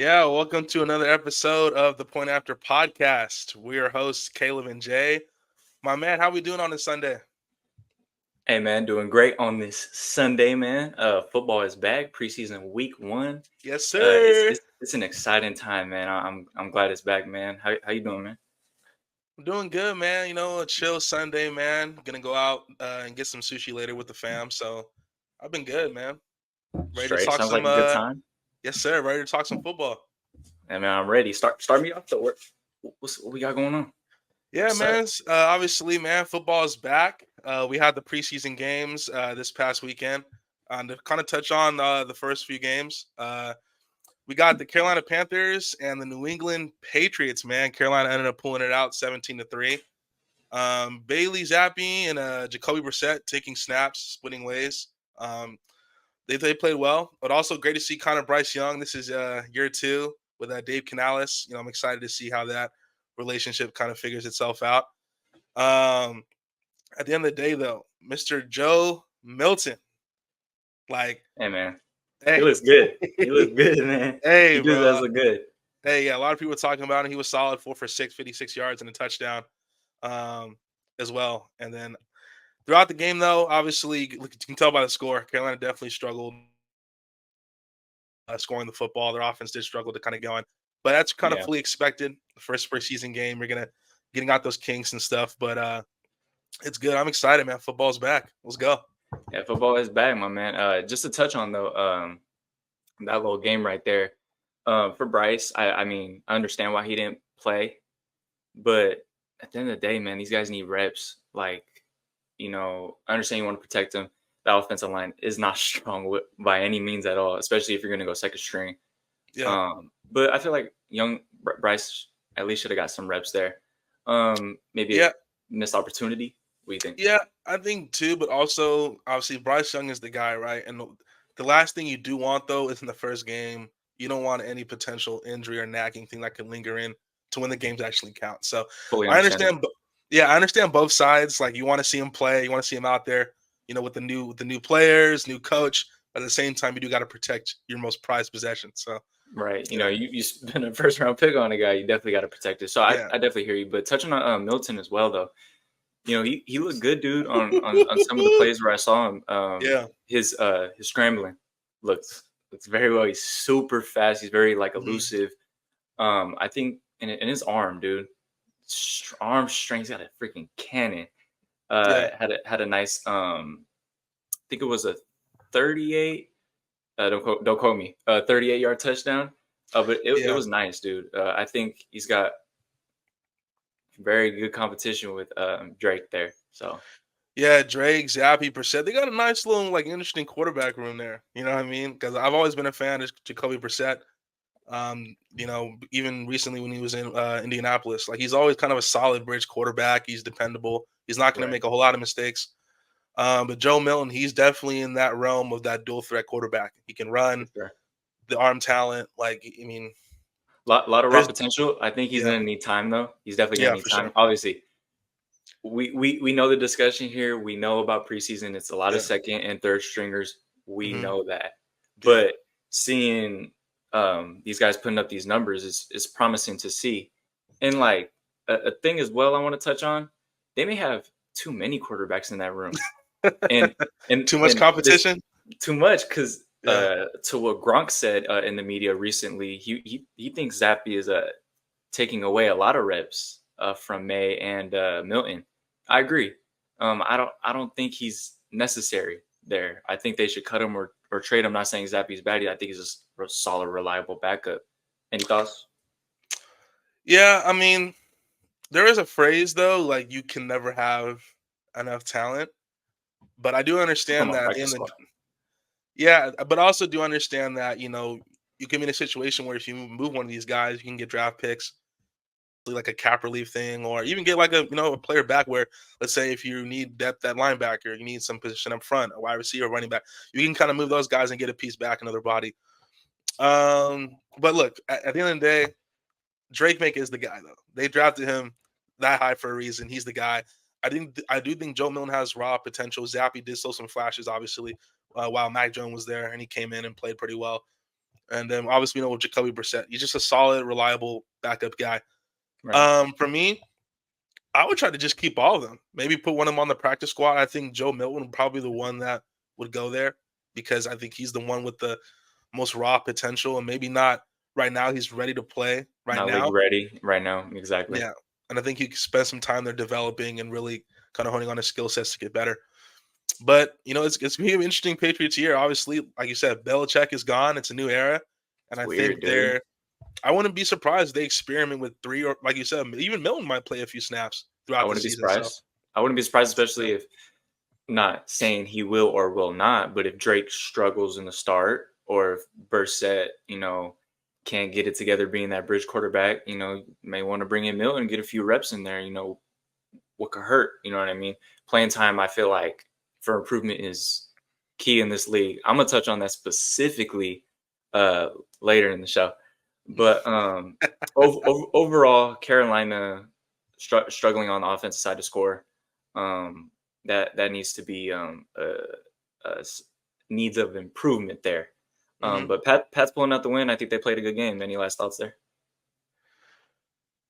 Yeah, welcome to another episode of the Point After Podcast. We are hosts Caleb and Jay. My man, how we doing on this Sunday? Hey man, doing great on this Sunday, man. Football is back, preseason week 1. Yes, It's sir. it's it's an exciting time, man. I'm glad it's back, man. How you doing, man? I'm doing good, man. A chill Sunday, man. Gonna go out and get some sushi later with the fam. So I've been good, man. Ready to Straight. talk Sounds some like a good time. yes, sir. Ready to talk some football. Hey man, I'm ready. Start me off though. What we got going on? Yeah, What's up? man. Obviously, man, football is back. We had the preseason games this past weekend. To kind of touch on the first few games. We got the Carolina Panthers and the New England Patriots, man. Carolina ended up pulling it out 17-3. Bailey Zappi and Jacoby Brissett taking snaps, splitting ways. They played well, but also great to see Connor Bryce Young. This is year 2 with Dave Canales. I'm excited to see how that relationship kind of figures itself out. Um, at the end of the day, though, Mr. Joe Milton, like, Hey man, he hey, looks good. He looks good, man. hey, He just bro. does look good. Hey, yeah, a lot of people were talking about him. He was solid, 4 for 6, 56 yards and a touchdown, um, as well. And then throughout the game, though, obviously you can tell by the score, Carolina definitely struggled scoring the football. Their offense did struggle to kind of go on, but that's kind of Yeah, fully expected. The first preseason game, you're gonna getting out those kinks and stuff, but it's good. I'm excited, man. Football's back. Let's go. yeah. Football is back, my man. Just to touch on though, that little game right there. For Bryce, I mean, I understand why he didn't play. But at the end of the day, man, these guys need reps. Like, I understand you want to protect them. The offensive line is not strong by any means at all, especially if you're going to go second string. Yeah, But I feel like young Bryce at least should have got some reps there. Maybe a yeah, missed opportunity. What do you think? yeah. I think too, but also obviously Bryce Young is the guy, right? And the last thing you do want though is in the first game, you don't want any potential injury or nagging thing that could linger in to when the games actually count. So Fully I understand that. understand, yeah, I understand both sides. Like you want to see him play, you want to see him out there, with the new players, new coach. But at the same time, you do got to protect your most prized possession. So Right. yeah, You spend a first round pick on a guy, you definitely got to protect it. So yeah, I definitely hear you. But touching on Milton as well, though. He looked good, dude, on some of the plays where I saw him. yeah, His scrambling looks very well. He's super fast. He's very like hmm, elusive. I think in his arm, dude, arm strength. He's got a freaking cannon. yeah, Had a nice. I think it was a 38. Don't quote me. 38-yard touchdown. But it yeah. was nice, dude. I think he's got very good competition with Drake there. So Yeah, Drake, Zappy, Brissett. They got a nice little, like, interesting quarterback room there. You know what I mean? Because I've always been a fan of Jacoby Brissett. Even recently when he was in Indianapolis, like he's always kind of a solid bridge quarterback. He's dependable. He's not going to right. make a whole lot of mistakes. But Joe Milton, he's definitely in that realm of that dual threat quarterback. He can For run, sure. the arm talent. Like, I mean, Lot of raw there's potential. I think he's yeah, gonna need time though. He's definitely gonna yeah, need for time. sure. Obviously, we know the discussion here. We know about preseason. It's a lot of Yeah, second and third stringers. We hmm, know that. yeah, But seeing these guys putting up these numbers is promising to see. And like a thing as well, I want to touch on. They may have too many quarterbacks in that room, and too much this competition. too much because Yeah, to what Gronk said in the media recently, he thinks Zappy is taking away a lot of reps from May and Milton. I agree. I don't think he's necessary there. I think they should cut him or trade him. I'm not saying Zappy's bad. I think he's just a solid, reliable backup. Any thoughts? yeah. I mean, there is a phrase though, like you can never have enough talent. But I do From understand a that at the practice end of squad. yeah, but I also do understand that, you can be in a situation where if you move one of these guys, you can get draft picks, like a cap relief thing, or even get like a player back where, let's say if you need depth at linebacker, you need some position up front, a wide receiver, running back, you can kind of move those guys and get a piece back, another body. But look, at the end of the day, Drake Make is the guy though. They drafted him that high for a reason. He's the guy. I do think Joe Milton has raw potential. Zappy did show some flashes, obviously, while Mac Jones was there, and he came in and played pretty well. And then obviously, with Jacoby Brissett, he's just a solid, reliable backup guy. Right. For me, I would try to just keep all of them. Maybe put one of them on the practice squad. I think Joe Milton would probably be the one that would go there because I think he's the one with the most raw potential, and maybe not right now. He's ready to play right Not league now. ready right now. Exactly. Yeah, and I think he could spend some time there developing and really kind of honing on his skill sets to get better. But it's gonna be an interesting Patriots year. Obviously, like you said, Belichick is gone. It's a new era, and It's I weird, think dude. I wouldn't be surprised if they experiment with three, or like you said, even Milton might play a few snaps I throughout the wouldn't be season. So surprised. I wouldn't be surprised, yeah. especially if not saying he will or will not, but if Drake struggles in the start or if Bursett, can't get it together being that bridge quarterback, may want to bring in Milton and get a few reps in there, what could hurt? You know what I mean? Playing time, I feel like for improvement is key in this league. I'm gonna touch on that specifically uh later in the show. But overall, Carolina struggling on the offensive side to score. Um, that needs to be needs of improvement there. hmm But Pat's pulling out the win. I think they played a good game. Any last thoughts there?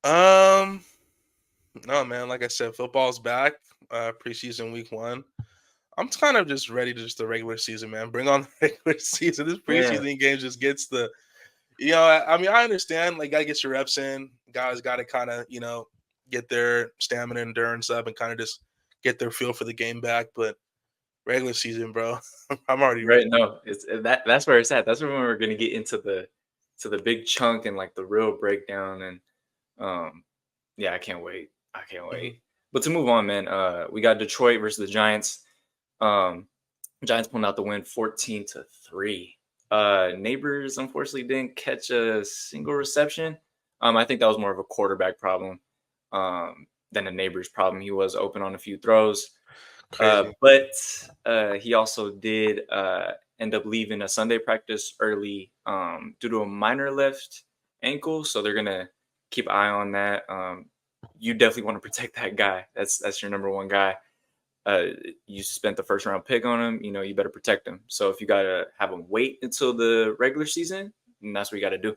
Um, no, man. Like I said, football's back. Preseason week 1. I'm kind of just ready to just the regular season, man. Bring on the regular season. This Yeah, preseason game just gets I mean, I understand, like, gotta get your reps in. Guys got to kind of, get their stamina, endurance up, and kind of just get their feel for the game back. But regular season, bro, I'm already right. ready. No, it's that's where it's at. That's when we're gonna get into the big chunk and like the real breakdown. And yeah, I can't wait. I can't hmm wait. But to move on, man, we got Detroit versus the Giants. Um, Giants pulling out the win 14-3. Neighbors unfortunately didn't catch a single reception. I think that was more of a quarterback problem than a neighbor's problem. He was open on a few throws. Crazy. But he also did end up leaving a Sunday practice early due to a minor left ankle. So they're gonna keep an eye on that. You definitely want to protect that guy. That's your number one guy. You spent the first round pick on him. You better protect him. So if you gotta have him wait until the regular season, then that's what you gotta do.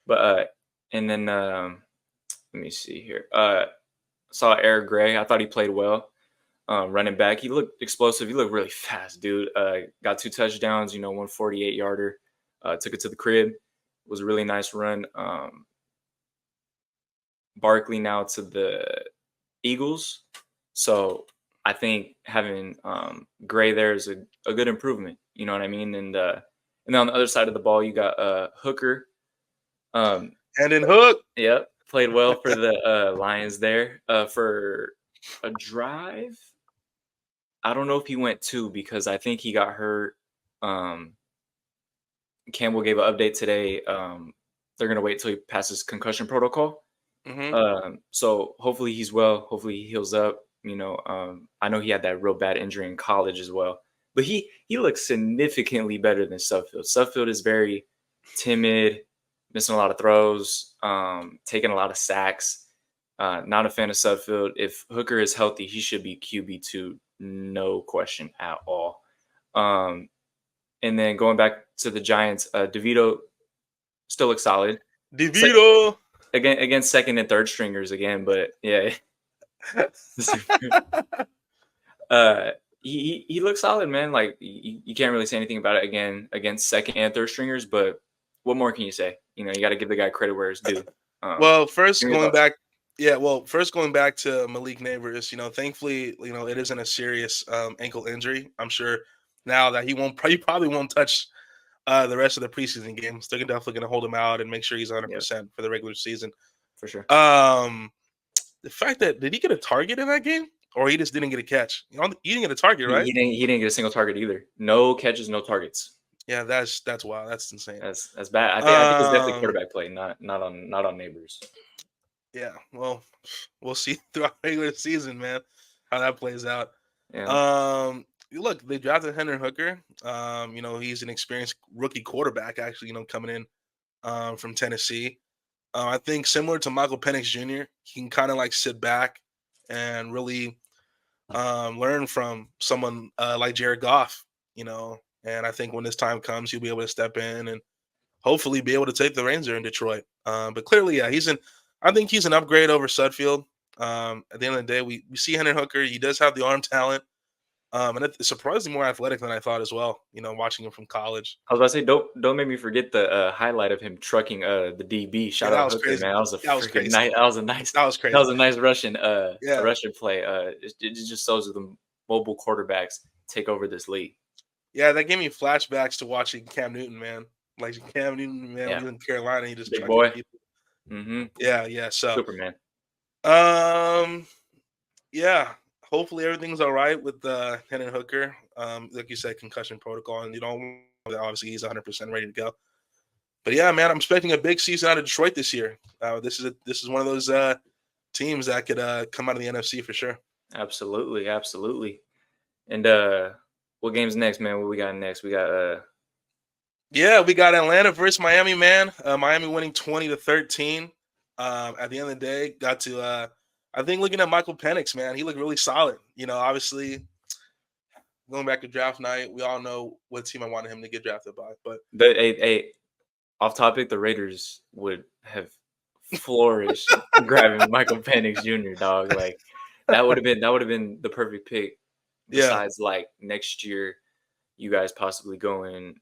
But and then let me see here. Saw Eric Gray. I thought he played well. Running back, he looked explosive. He looked really fast, dude. Got 2 touchdowns. 148 yarder. Took it to the crib. It was a really nice run. Barkley now to the Eagles. So I think having Gray there is a good improvement. You know what I mean? And then on the other side of the ball, you got Hooker. Um, And then Hook. yep, played well for the Lions there for a drive. I don't know if he went 2 because I think he got hurt. Campbell gave an update today. They're gonna wait till he passes concussion protocol. hmm So hopefully he's well. Hopefully he heals up. I know he had that real bad injury in college as well, but he looks significantly better than Suffield. Suffield is very timid, missing a lot of throws, taking a lot of sacks. Not a fan of Suffield. If Hooker is healthy, he should be QB2, no question at all. And then going back to the Giants, DeVito still looks solid. DeVito. Against second and third stringers again, but yeah, he looks solid, man. Like you can't really say anything about it again against second and third stringers, but what more can you say? You got to give the guy credit where it's due. Well, first Give me your going thoughts. back, yeah. Well, first going back to Malik Neighbors, thankfully, it isn't a serious ankle injury. I'm sure now that he probably won't touch the rest of the preseason games. They're definitely going to hold him out and make sure he's Yeah, 100% for the regular season. for sure. The fact that did he get a target in that game, or he just didn't get a catch? He didn't get a target, He, right? he didn't he didn't get a single target either. No catches, no targets. Yeah, that's wild. That's insane. That's bad. I think it's definitely Um, quarterback play, not on neighbors. yeah. Well, we'll see throughout the regular season, man, how that plays out. Yeah, Look, they drafted Henry Hooker. He's an experienced rookie quarterback, actually. Coming in from Tennessee. I think similar to Michael Penix Jr., he can kind of like sit back and really learn from someone like Jared Goff. And I think when this time comes, he'll be able to step in and hopefully be able to take the reins there in Detroit. But clearly, yeah, I think he's an upgrade over Sudfeld. At the end of the day, we see Hendon Hooker. He does have the arm talent. And it's surprisingly more athletic than I thought as well. Watching him from college. I was about to say, don't make me forget the highlight of him trucking the DB. Yeah, Shout that out was Hooker, crazy. man. That was a That was freaking crazy. nice. That was That was crazy. a nice Russian Yeah. Russian play. It just shows that the mobile quarterbacks take over this league. Yeah, that gave me flashbacks to watching Cam Newton, man. Like Cam Newton, man, Yeah. when he was in Carolina, he just Big trucking boy. people. Mm-hmm. Yeah. So, Superman. yeah. Hopefully everything's all right with Hendon Hooker. Like you said, concussion protocol, and obviously he's 100% ready to go. But yeah, man, I'm expecting a big season out of Detroit this year. This is one of those teams that could come out of the NFC for sure. Absolutely. And what game's next, man? What we got next? We got Yeah, we got Atlanta versus Miami, man. Miami winning 20-13. At the end of the day, got to I think looking at Michael Penix, man, he looked really solid. Obviously going back to draft night, we all know what team I wanted him to get drafted by. But off topic, the Raiders would have flourished grabbing Michael Penix Jr. Dog. Like that would have been the perfect pick. Besides, like next year, you guys possibly going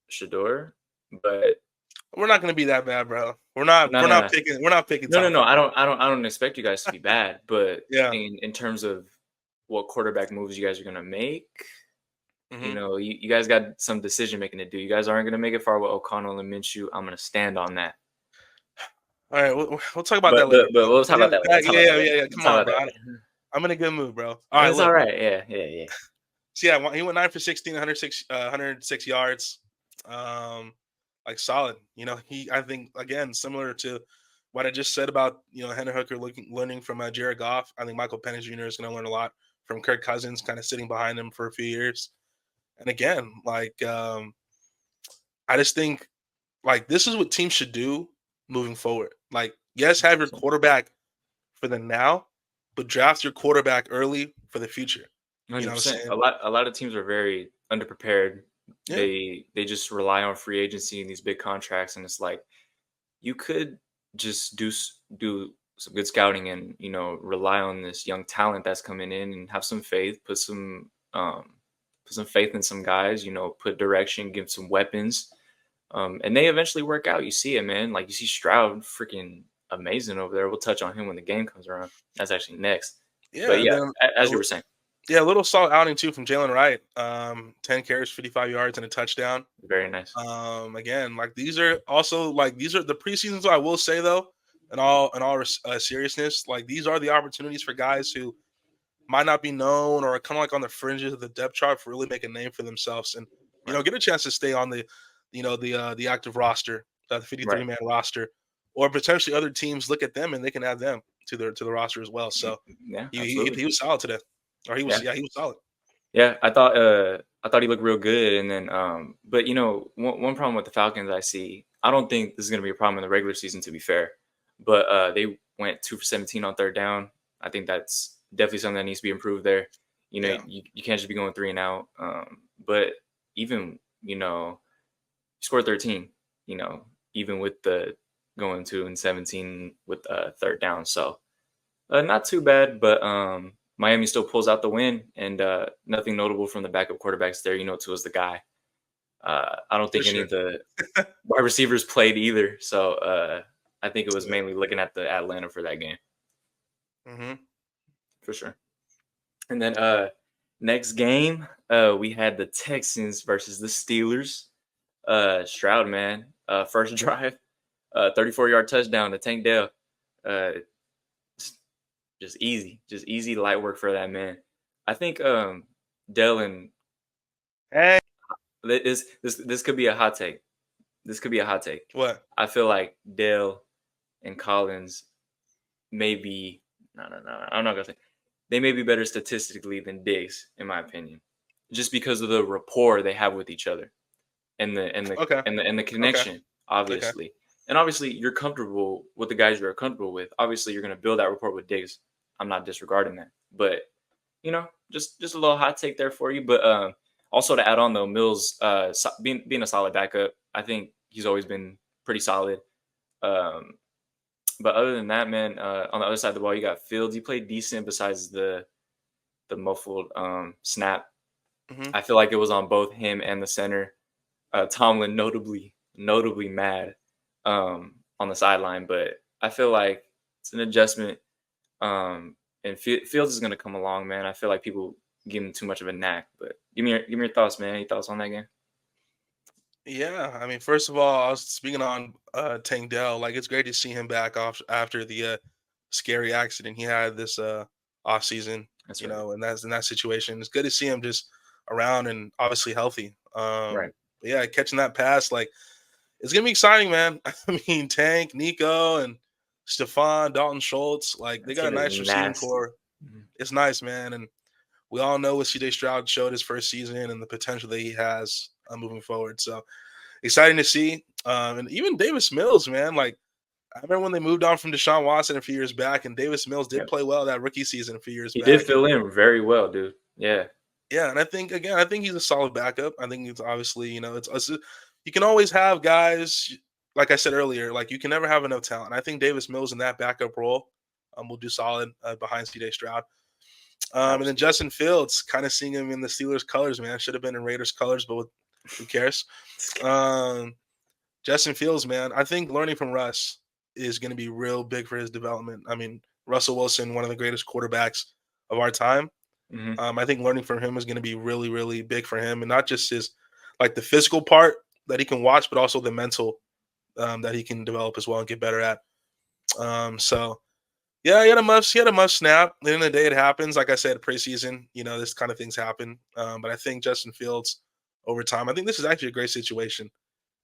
Shador, but we're not going to be that bad, bro. We're not picking. We're not picking. No. I don't expect you guys to be bad, but yeah, in terms of what quarterback moves you guys are gonna make, mm-hmm. You guys got some decision making to do. You guys aren't gonna make it far with O'Connell and Minshew. I'm gonna stand on that. All right, we'll talk about that later. But we'll talk about that later. Yeah. Come on, bro. I'm in a good mood, bro. All right, it's all right. Yeah. So yeah, he went 9 for 16, 106 yards. Like solid. I think again similar to what I just said about Hendon Hooker learning from Jared Goff. I think Michael Penix Jr. is going to learn a lot from Kirk Cousins, kind of sitting behind him for a few years. And again, like I just think like this is what teams should do moving forward. Like, yes, have your quarterback for the now, but draft your quarterback early for the future. 100%. You know what I'm saying? A lot of teams are very underprepared. Yeah. They just rely on free agency and these big contracts, and it's like you could just do some good scouting and rely on this young talent that's coming in and have some faith, put some faith in some guys, put direction, give some weapons, and they eventually work out. You see it, man. Like you see Stroud, freaking amazing over there. We'll touch on him when the game comes around. That's actually next. Yeah, but yeah, as you were saying. Yeah, a little solid outing too from Jalen Wright. 10 carries, 55 yards, and a touchdown. Very nice. Again, like these are the preseasons. I will say though, in all seriousness, like these are the opportunities for guys who might not be known or kind of like on the fringes of the depth chart for really make a name for themselves and get a chance to stay on the active roster, the 53-man roster, or potentially other teams look at them and they can add them to the roster as well. So yeah, he was solid today. Or he was solid. Yeah, I thought he looked real good, and then but one problem with the Falcons I see, I don't think this is going to be a problem in the regular season, to be fair, but they went 2 for 17 on third down. I think that's definitely something that needs to be improved there. You can't just be going 3 and out. But even score 13. Even with the going 2 and 17 with third down, so not too bad, but Miami still pulls out the win, and nothing notable from the backup quarterbacks there. Tua's the guy. I don't think any of the wide receivers played either, so I think it was mainly looking at the Atlanta for that game. Mm-hmm. For sure. And then next game, we had the Texans versus the Steelers. Stroud, man, first drive, 34-yard touchdown to Tank Dell. Just easy light work for that man. I think Dell and this could be a hot take. This could be a hot take. What? I feel like Dell and Collins may be I'm not gonna say they may be better statistically than Diggs, in my opinion, just because of the rapport they have with each other and the connection, obviously. Okay. And obviously, you're comfortable with the guys you're comfortable with. Obviously, you're going to build that rapport with Diggs. I'm not disregarding that. But, just a little hot take there for you. But Also, to add on though, Mills being a solid backup, I think he's always been pretty solid. Um, but other than that, man, on the other side of the ball, you got Fields. He played decent besides the muffled snap. Hmm. I feel like it was on both him and the center. Tomlin notably mad on the sideline, but I feel like it's an adjustment. And Fields is going to come along, man. I feel like people give him too much of a knack. But give me your thoughts, man. Any thoughts on that game? Yeah, I mean, first of all, I was speaking on Tank Dell. Like, it's great to see him back off after the scary accident he had this off season. That's You right. know, and that's in that situation. It's good to see him just around and obviously healthy. Right. But yeah, catching that pass, like, it's gonna be exciting, man. I mean, Tank, Nico, and Stephon, Dalton Schultz, like they That got a team is nice receiving nasty. core. Mhm. It's nice, man, and we all know what CJ Stroud showed his first season and the potential that he has moving forward. So exciting to see. And even Davis Mills, man. Like I remember when they moved on from Deshaun Watson a few years back, and Davis Mills did Yep. play well that rookie season a few years He did back. And fill in very well, dude. Yeah. yeah, and I think again, I think he's a solid backup. I think it's obviously, it's you can always have guys like I said earlier, like you can never have enough talent. I think Davis Mills in that backup role will do solid behind CJ Stroud. And then Absolutely. Justin Fields, kind of seeing him in the Steelers colors, man. Should have been in Raiders colors, but who cares? Um, Justin Fields, man, I think learning from Russ is going to be real big for his development. I mean, Russell Wilson, one of the greatest quarterbacks of our time. Hmm. I think learning from him is going to be really, really big for him, and not just his like the physical part that he can watch, but also the mental that he can develop as well and get better at. So yeah, he had a must snap. At the end of the day, it happens. Like I said, preseason, this kind of things happen. But I think Justin Fields over time, I think this is actually a great situation.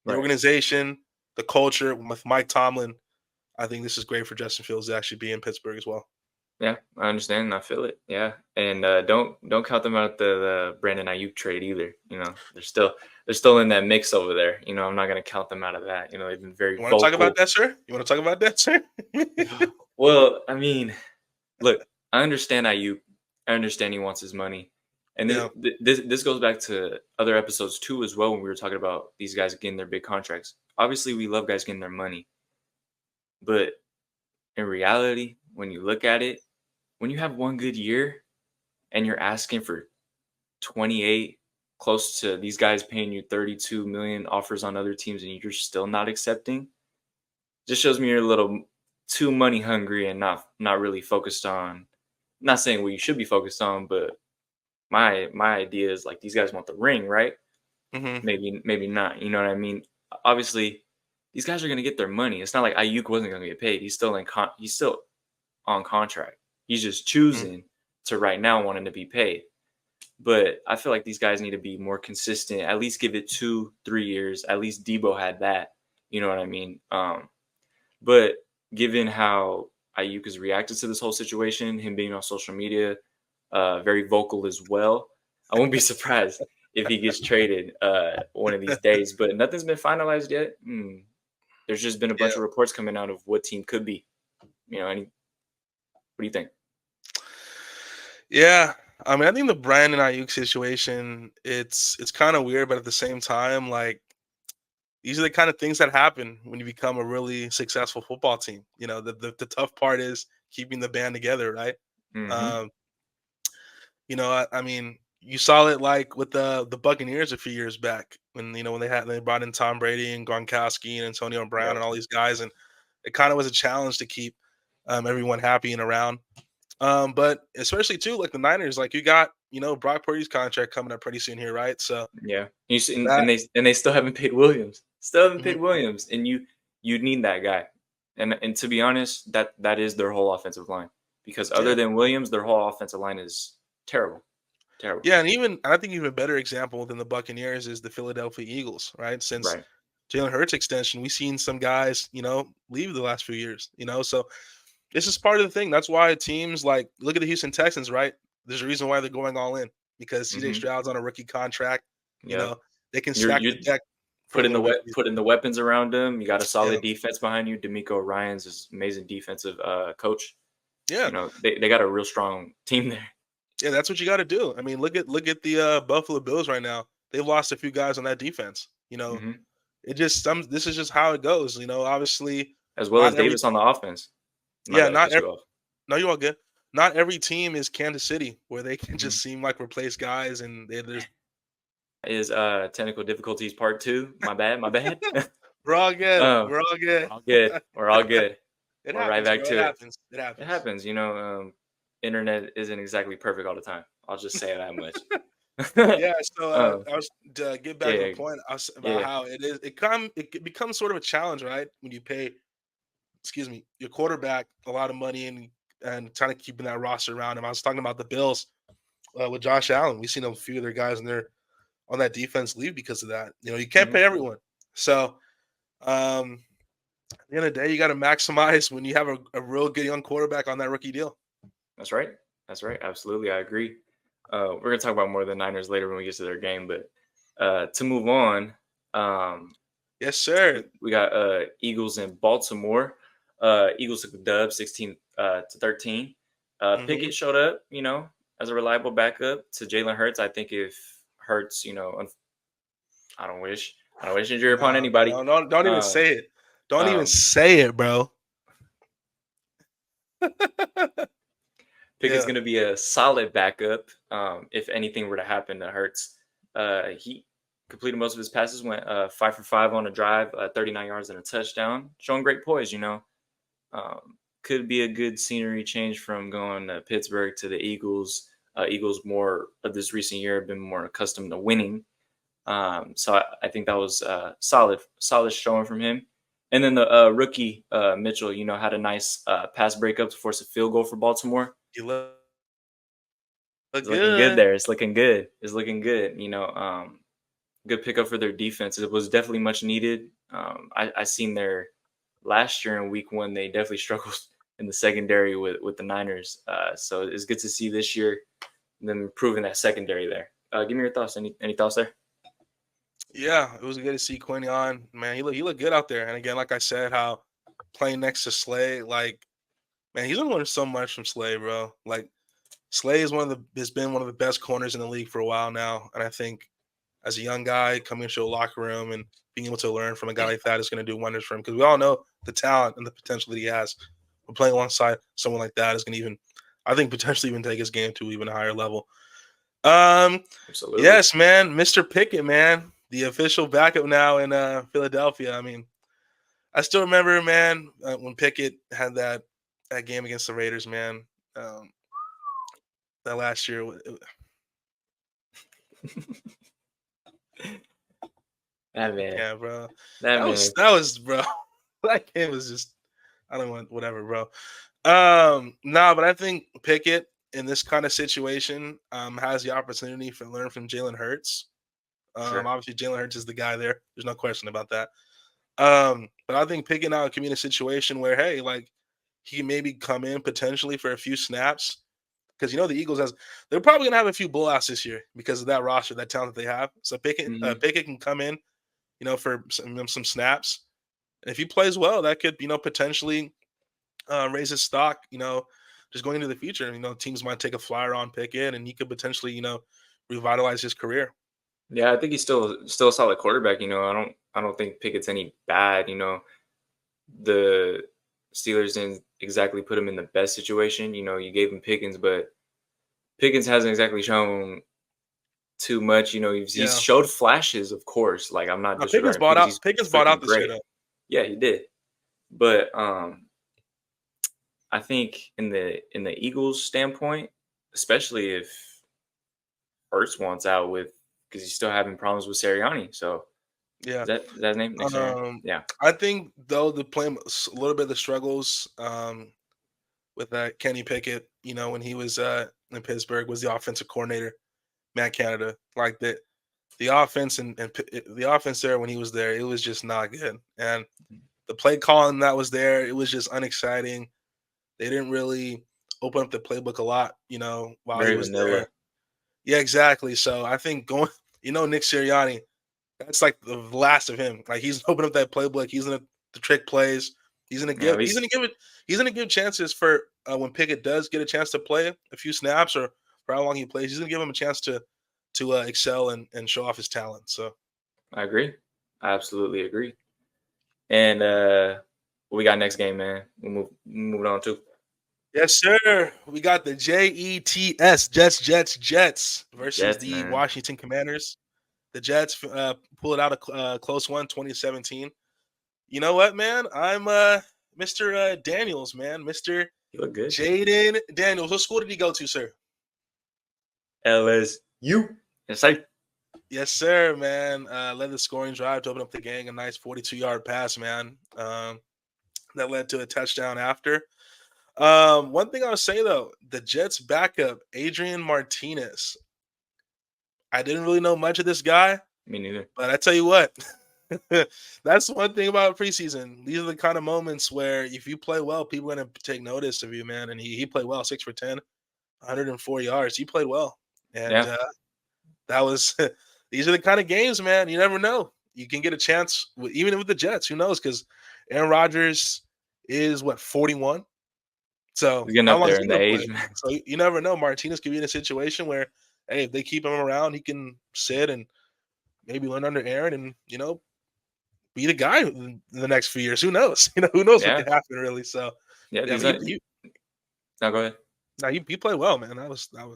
The Right. organization, the culture with Mike Tomlin, I think this is great for Justin Fields to actually be in Pittsburgh as well. Yeah, I understand and I feel it. Yeah, and don't count them out the Brandon Aiyuk trade either. They're still in that mix over there. I'm not gonna count them out of that. They've been very You want to talk about vocal. that, sir? You want to talk about that, sir? Well, I mean, look, I understand Ayuk. I understand he wants his money, and Yeah. this goes back to other episodes too as well when we were talking about these guys getting their big contracts. Obviously, we love guys getting their money, but in reality, when you look at it, when you have one good year and you're asking for 28, close to these guys paying you 32 million offers on other teams, and you're still not accepting, just shows me you're a little too money hungry and not really focused on. Not saying what you should be focused on, but my idea is like these guys want the ring, right? Hmm. Maybe not. You know what I mean? Obviously, these guys are gonna get their money. It's not like Ayuk wasn't gonna get paid. He's still on contract. He's just Hmm. choosing to right now wanting to be paid. But I feel like these guys need to be more consistent. At least give it 2-3 years. At least Debo had that. You know what I mean? But given how Ayuk has reacted to this whole situation, him being on social media, very vocal as well, I won't be surprised if he gets traded one of these days. But nothing's been finalized yet. There's just been a bunch Yeah. of reports coming out of what team could be. What do you think? Yeah. I mean, I think the Brandon Ayuk situation, it's kind of weird, but at the same time, like these are the kind of things that happen when you become a really successful football team. The tough part is keeping the band together, right? Hmm. Um, I mean, you saw it like with the Buccaneers a few years back when they brought in Tom Brady and Gronkowski and Antonio Brown Yep. and all these guys, and it kind of was a challenge to keep everyone happy and around. But especially too, like the Niners, like you got Brock Purdy's contract coming up pretty soon here, right? So Yeah. You see, and, that and they still haven't paid Williams. Still haven't mhm, paid Williams, and you need that guy. And to be honest, that is their whole offensive line because other yeah, than Williams, their whole offensive line is terrible, terrible. yeah, and I think even a better example than the Buccaneers is the Philadelphia Eagles, right? Since Right. Jalen Hurts extension, we've seen some guys, leave the last few years. So this is part of the thing. That's why teams like look at the Houston Texans, right? There's a reason why they're going all in because CJ Hmm. Stroud's on a rookie contract. You Yep. know, they can stack You the deck for a put in little bit. the weapons around him. You got a Yeah, solid defense behind you. D'Amico Ryan's is amazing defensive coach. yeah. They got a real strong team there. Yeah, that's what you got to do. I mean, look at the Buffalo Bills right now. They've lost a few guys on that defense. Hmm. It just this is just how it goes. Obviously, As well as not every Davis on the offense. My yeah, bad, not cut every, you off. no, you're all good. Not every team is Kansas City where they can Hmm. just seem like replace guys and there's Is technical difficulties part two? My bad, my bad. we're all good. um, We're all we're good. all good. We're all good. It We're right happens, back bro. It to it. happens. It It happens. happens, internet isn't exactly perfect all the time. I'll just say that much. Yeah, so um, I was to get back to the yeah, point about yeah. how it becomes sort of a challenge, right? When you pay, excuse me, your quarterback a lot of money and trying to keeping that roster around him. I was talking about the Bills with Josh Allen. We've seen a few of their guys in there on that defense leave because of that. You can't Mhm. pay everyone. So at the end of the day, you got to maximize when you have a real good young quarterback on that rookie deal. That's right. That's right. Absolutely, I agree. We're gonna talk about more of the Niners later when we get to their game, but to move on, um, Yes, sir. we got Eagles in Baltimore. Eagles took the dub 16 to 13. Hmm. Pickett showed up, as a reliable backup to Jalen Hurts. I think if Hurts, I don't wish injury upon No, anybody. no, no, don't even Um, say it. Don't even um, say it, bro. Pickett's Yeah. going to be a solid backup if anything were to happen to Hurts. He completed most of his passes, went 5 for 5 on a drive, 39 yards and a touchdown, showing great poise. Could be a good scenery change from going to Pittsburgh to the Eagles. Eagles more of this recent year have been more accustomed to winning. So I think that was solid showing from him. And then the rookie Mitchell, had a nice pass breakup to force a field goal for Baltimore. You look It's looking good good. there. It's looking good. It's looking good. Good pickup for their defense. It was definitely much needed. I seen their last year in week 1, they definitely struggled in the secondary with the Niners. So it's good to see this year them improving that secondary there. Give me your thoughts. Any thoughts there? Yeah, it was good to see Quinny on. Man, he looked good out there. And again, like I said, how playing next to Slay, like, man, he's gonna learn so much from Slay, bro. Like Slay is has been one of the best corners in the league for a while now. And I think as a young guy coming into a locker room and being able to learn from a guy like that is going to do wonders for him because we all know the talent and the potential that he has. But playing alongside someone like that is going to even, I think, potentially even take his game to even a higher level. Um, Absolutely. yes, man, Mr. Pickett, man, the official backup now in Philadelphia. I mean, I still remember, man, when Pickett had that game against the Raiders, man. Um, that last year, That man. yeah, bro. That That was man. that was, bro. That game was just I don't want whatever, bro. But I think Pickett in this kind of situation has the opportunity to learn from Jalen Hurts. Sure. Obviously Jalen Hurts is the guy there. There's no question about that. But I think Pickett now can be in a situation where, hey, like he can maybe come in potentially for a few snaps because the Eagles they're probably gonna have a few blowouts this year because of that roster, that talent that they have. So Hmm. Pickett can come in, for some snaps. And if he plays well, that could, potentially raise his stock, just going into the future. Teams might take a flyer on Pickett and he could potentially, revitalize his career. Yeah, I think he's still a solid quarterback. I don't think Pickett's any bad. The Steelers didn't exactly put him in the best situation. You gave him Pickens, but Pickens hasn't exactly shown too much. He's Yeah. showed flashes, of course. Like I'm not Now Pickens disregarding bought Pickens. out. He's Pickens bought freaking out this year great. though. Yeah, he did. But I think in the Eagles' standpoint, especially if Hurts wants out with because he's still having problems with Sirianni. So Yeah. is that his name? Nick Sirianni? Um, Yeah, I think though the play a little bit of the struggles with that Kenny Pickett, when he was in Pittsburgh, was the offensive coordinator Matt Canada. Like the offense the offense there when he was there, it was just not good. And the play calling that was there, it was just unexciting. They didn't really open up the playbook a lot, while he very was there. vanilla. Yeah, exactly. So I think Nick Sirianni, that's like the last of him. Like he's opening up that playbook. He's gonna the trick plays. He's gonna Yeah, at give. He's least gonna give it. He's gonna give chances for when Pickett does get a chance to play a few snaps or for how long he plays, he's gonna give him a chance to excel and show off his talent. So I agree. I absolutely agree. And what we got next game, man? We'll move on to. yes, sir. We got the Jets versus Jets, the man. Washington Commanders. The Jets pulled out a close one, 2017. You know what, man? I'm Mr. Daniels, man. Mr. You look good. Jaden Daniels. What school did he go to, sir? LSU. Yes, sir. Yes, sir, man. Led the scoring drive to open up the game. A nice 42-yard pass, man. That led to a touchdown after. One thing I'll say though, the Jets backup, Adrian Martinez. I didn't really know much of this guy, Me neither. but I tell you what, that's one thing about preseason. These are the kind of moments where if you play well, people are going to take notice of you, man. And he played well, 6 for 10, 104 yards. He played well. And that was these are the kind of games, man. You never know. You can get a chance, even with the Jets. Who knows? Because Aaron Rodgers is, 41? So He's getting how up long is there he in the gonna age, play? man. So you never know. Martinez could be in a situation where, hey, if they keep him around, he can sit and maybe learn under Aaron and, be the guy in the next few years. Who knows? Who knows what Yeah. could happen, really. So Yeah, yeah, no, go ahead. no, he played well, man.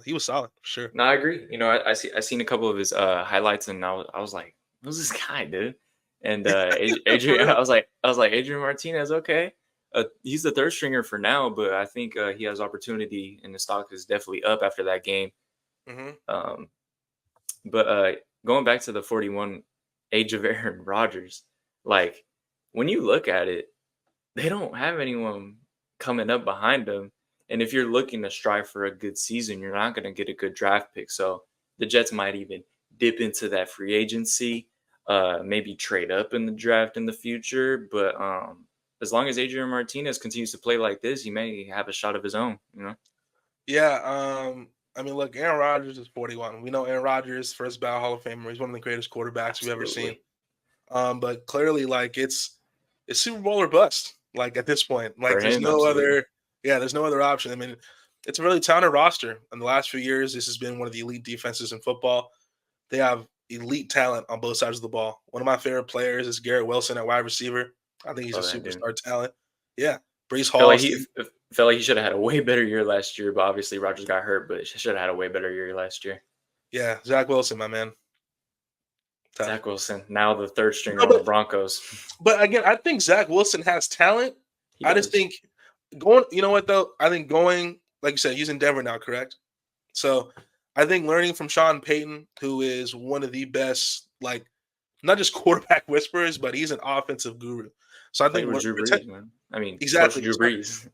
He was solid for sure. No, I agree. I seen a couple of his highlights, and I was like, who's this guy, dude? And Adrian, I was like, Adrian Martinez, okay. He's the third stringer for now, but I think he has opportunity, and the stock is definitely up after that game. Mm-hmm. But going back to the 41 age of Aaron Rodgers, like when you look at it, they don't have anyone coming up behind him. And if you're looking to strive for a good season, you're not going to get a good draft pick. So the Jets might even dip into that free agency, maybe trade up in the draft in the future. But as long as Adrian Martinez continues to play like this, he may have a shot of his own, Yeah. I mean, look, Aaron Rodgers is 41. We know Aaron Rodgers, first ballot Hall of Famer. He's one of the greatest quarterbacks we've ever seen. But clearly, like it's Super Bowl or bust. Like at this point, like For there's him, no absolutely. other. Yeah, there's no other option. I mean, it's a really talented roster. In the last few years, this has been one of the elite defenses in football. They have elite talent on both sides of the ball. One of my favorite players is Garrett Wilson at wide receiver. I think he's a superstar talent. Yeah, Brees Hall. Felt like he should have had a way better year last year, but obviously Rodgers got hurt, but should have had a way better year last year. Yeah, Zach Wilson, my man. Tough. Zach Wilson, now the third stringer on the Broncos. But again, I think Zach Wilson has talent. I just think you know what though? I think going, like you said, he's in Denver now, correct? So I think learning from Sean Payton, who is one of the best, like, not just quarterback whisperers, but he's an offensive guru. So I think Drew Brees, man. I mean, exactly Drew Brees.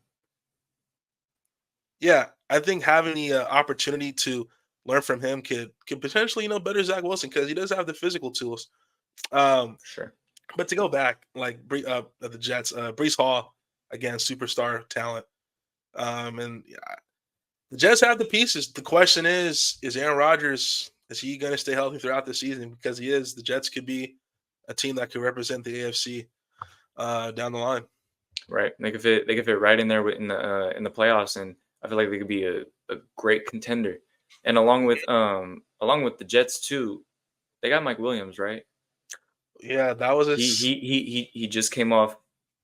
Yeah, I think having the opportunity to learn from him could potentially, better Zach Wilson because he does have the physical tools. Sure. But to go back, like the Jets, Brees Hall, again, superstar talent. And the Jets have the pieces. The question is Aaron Rodgers, is he going to stay healthy throughout the season? Because he is. The Jets could be a team that could represent the AFC down the line. Right. They could fit right in there in the playoffs, and I feel like they could be a great contender. And along with the Jets too, they got Mike Williams, right? Yeah, that was he just came off.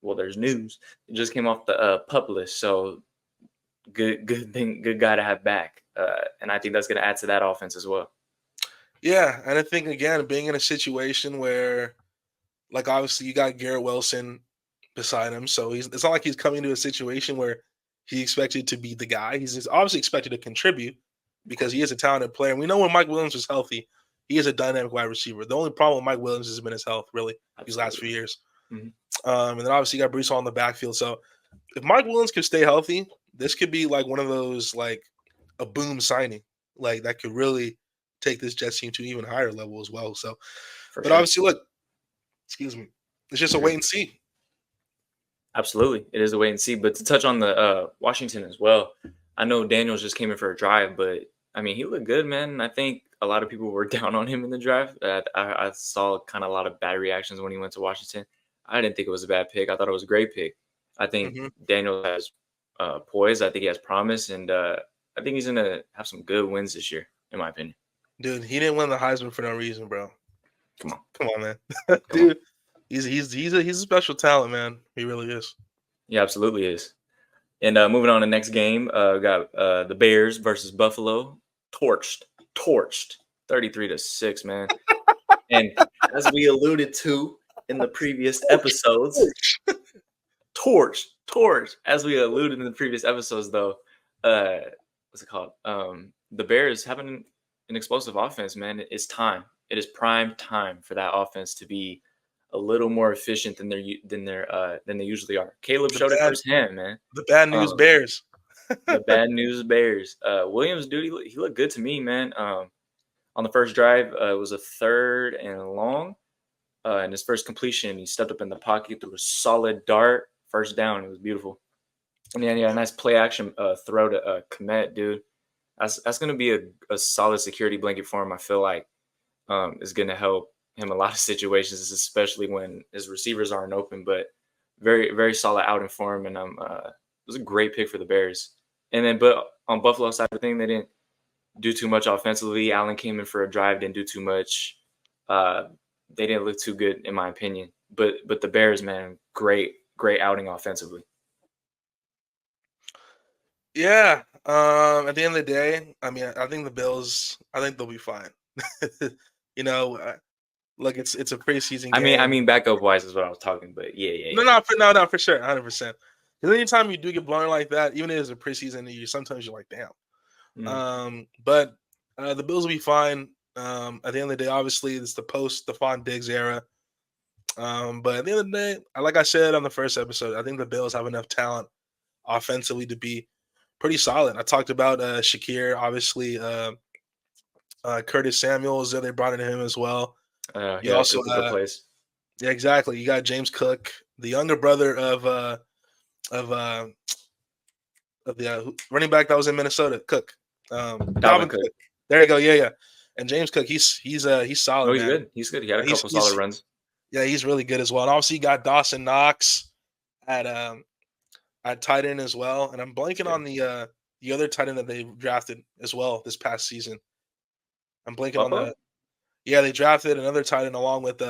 Well, there's news. He just came off the PUP list, so good guy to have back. And I think that's going to add to that offense as well. Yeah, and I think again, being in a situation where, like, obviously you got Garrett Wilson beside him, so it's not like he's coming to a situation where he's expected to be the guy. He's obviously expected to contribute because he is a talented player. And we know when Mike Williams is healthy, he is a dynamic wide receiver. The only problem with Mike Williams has been his health, really, these last few years. Mm-hmm. And then obviously you got Brees Hall in the backfield. So if Mike Williams can stay healthy, this could be like one of those, like, a boom signing, like that could really take this Jets team to an even higher level as well. So, obviously, look, excuse me, it's just a wait and see. Absolutely, it is a wait and see. But to touch on the Washington as well, I know Daniels just came in for a drive, but I mean, he looked good, man. I think a lot of people were down on him in the draft. I saw kind of a lot of bad reactions when he went to Washington. I didn't think it was a bad pick. I thought it was a great pick. I think Daniel has poise. I think he has promise, and I think he's gonna have some good wins this year, in my opinion. Dude, he didn't win the Heisman for no reason, bro. Come on, Come on, man. come Dude, on. he's a special talent, man. He really is. He absolutely is. And moving on to the next game, we got the Bears versus Buffalo. Torched, 33-6, man. And as we alluded to in the previous episodes, torch. As we alluded in the previous episodes, though, what's it called? The Bears having an explosive offense, man. It's time. It is prime time for that offense to be a little more efficient than they usually are. Caleb showed it firsthand, man. The bad news Bears. The bad news Bears. Williams, dude, he looked good to me, man. On the first drive, it was a 3rd and long. And his first completion, he stepped up in the pocket, threw a solid dart, first down. It was beautiful. And yeah, a nice play action throw to Kmet, dude. That's going to be a solid security blanket for him. I feel like is going to help him a lot of situations, especially when his receivers aren't open. But very, very solid outing for him, and it was a great pick for the Bears. And then, but on Buffalo's side of the thing, they didn't do too much offensively. Allen came in for a drive, didn't do too much. They didn't look too good, in my opinion. But the Bears, man, great outing offensively. Yeah. At the end of the day, I mean, I think the Bills. I think they'll be fine. Look, it's a preseason game. I mean, backup wise is what I was talking, but yeah. No, for sure, 100%. Because anytime you do get blown like that, even if it's a preseason, sometimes you're like, damn. Mm. But the Bills will be fine. At the end of the day, obviously, it's the post Stephon Diggs era. But at the end of the day, like I said on the first episode, I think the Bills have enough talent offensively to be pretty solid. I talked about Shakir, obviously, Curtis Samuels. They brought in him as well. You also place. Yeah, exactly. You got James Cook, the younger brother of the running back that was in Minnesota, Cook. Dalvin Cook. There you go. Yeah. And James Cook, he's solid. Oh, he's good. He's good. He had a couple solid runs. Yeah, he's really good as well. And obviously, you got Dawson Knox at tight end as well. And I'm blanking on the other tight end that they drafted as well this past season. I'm blanking on the. Yeah, they drafted another tight end along with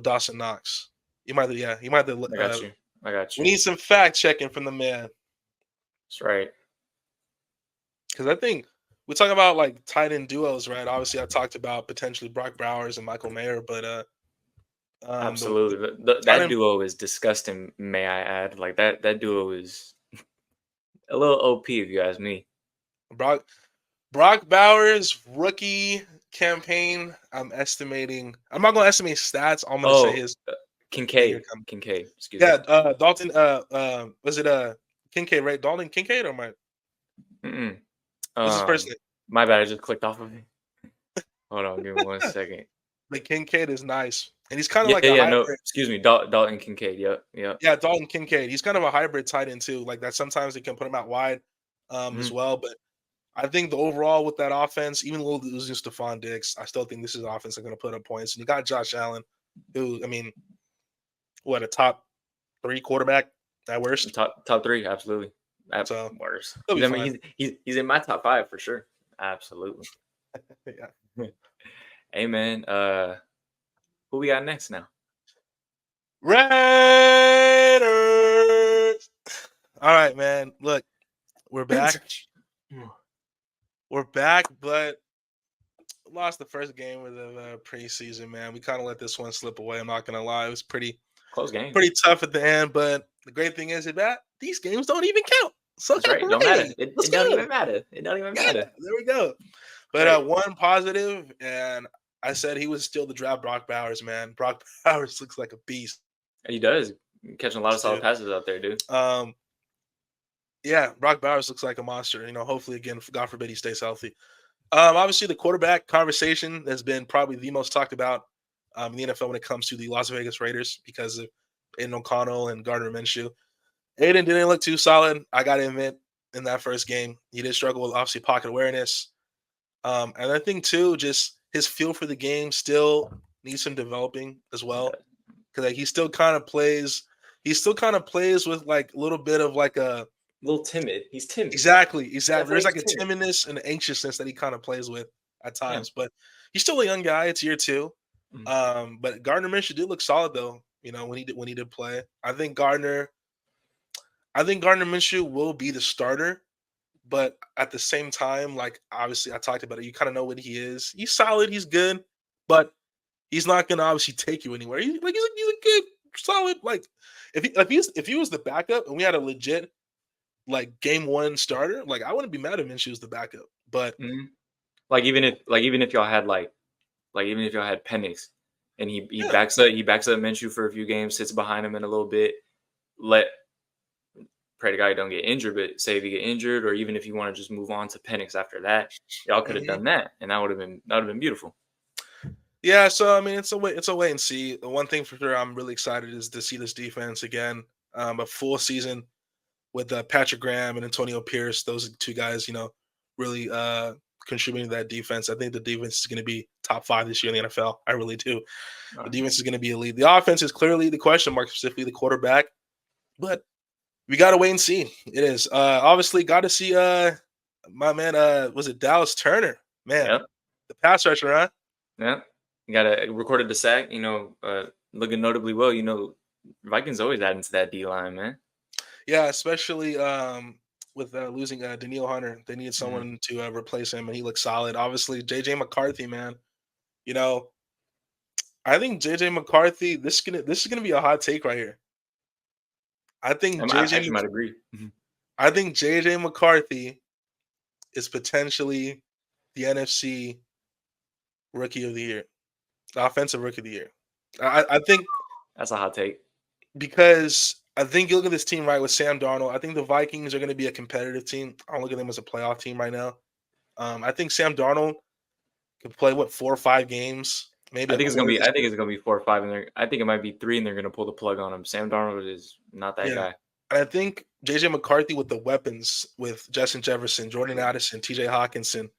Dawson Knox. You might have. I got you. We need some fact checking from the man. That's right. Because I think we talk about like tight end duos, right? Obviously, I talked about potentially Brock Bowers and Michael Mayer, but absolutely, that duo is disgusting. May I add, like that duo is a little OP, if you ask me. Brock Bowers rookie campaign. I'm not going to estimate stats. I'm going to say his Kincaid. Excuse me. Yeah, Dalton. Was it Kincaid, right? Dalton Kincaid or my? What's his first name? My bad. I just clicked off of it. Hold on, give me 1 second. Like Kincaid is nice, and he's kind of like a hybrid. No, excuse me, Dalton Kincaid. Yep. Yeah, Dalton Kincaid. He's kind of a hybrid tight end too. Like that, sometimes they can put him out wide, as well. But I think the overall with that offense, even though it was just Stephon Diggs, I still think this is an offense that's going to put up points. And you got Josh Allen, who, I mean, a top 3 quarterback at worst? Top 3, absolutely. At worst. I mean, he's in my top 5 for sure. Absolutely. Yeah. Hey man, who we got next now? Raiders. All right, man. Look, we're back. We're back, but lost the first game of the preseason, man. We kind of let this one slip away. I'm not gonna lie. It was pretty close game. Pretty tough at the end, but the great thing is that these games don't even count. So that's right. Don't matter. It don't even matter. It don't even matter. There we go. But one positive, and I said he was still the draft Brock Bowers, man. Brock Bowers looks like a beast. He does. Catching a lot of solid passes out there, dude. Yeah, Brock Bowers looks like a monster. Hopefully, again, God forbid he stays healthy. Obviously, the quarterback conversation has been probably the most talked about in the NFL when it comes to the Las Vegas Raiders because of Aiden O'Connell and Gardner Minshew. Aiden didn't look too solid, I got to admit, in that first game. He did struggle with, obviously, pocket awareness. And I think, too, just his feel for the game still needs some developing as well. Because he still kind of plays with like a little bit of like a little timid. He's timid. Exactly. That boy There's is like a timid. timidness and anxiousness that he kind of plays with at Yeah. times, but he's still a young guy. It's year 2. Mhm. But Gardner Minshew did look solid though. When he did play. I think Gardner Minshew will be the starter, but at the same time, like obviously I talked about it, you kind of know what he is. He's solid, he's good, but he's not gonna obviously take you anywhere. He's a good, solid. Like if he was the backup and we had a legit like game 1 starter, like I wouldn't be mad if Minshew was the backup. But Mhm. Even if y'all had even if y'all had Penix and yeah, he backs up Minshew for a few games, sits behind him in a little bit, let pray to God you don't get injured, but say if you get injured, or even if you want to just move on to Penix after that, y'all could have mhm. done that, and that would have been beautiful. Yeah. So I mean, it's a wait and see. The one thing for sure, I'm really excited is to see this defense again, a full season with Patrick Graham and Antonio Pierce. Those are two guys, really contributing to that defense. I think the defense is going to be top 5 this year in the NFL. I really do. The Uh, defense is going to be elite. The offense is clearly the question mark, specifically the quarterback. But we got to wait and see. It is obviously got to see my man. Was it Dallas Turner? Man, yep, the pass rusher, huh? yep. You got to recorded the sack. Looking notably well. Vikings always adding to that D line, man. Yeah, especially with losing Daniil Hunter, they need Mhm. someone to replace him, and he looks solid. Obviously, JJ McCarthy, man. You know, I think JJ McCarthy. This is gonna be a hot take right here. I think I JJ. actually might agree. Mhm. I think JJ McCarthy is potentially the NFC Rookie of the Year, the Offensive Rookie of the Year. I think That's a hot take. because I think you look at this team right with Sam Darnold. I think the Vikings are going to be a competitive team. I don't look at them as a playoff team right now. I think Sam Darnold can play 4 or 5 games, maybe I a think it's gonna quarter be. this I think year. it's gonna be 4 or 5, and I think it might be 3, and they're gonna pull the plug on him. Sam Darnold is not that Yeah. guy. And I think JJ McCarthy with the weapons with Justin Jefferson, Jordan Addison, TJ Hawkinson,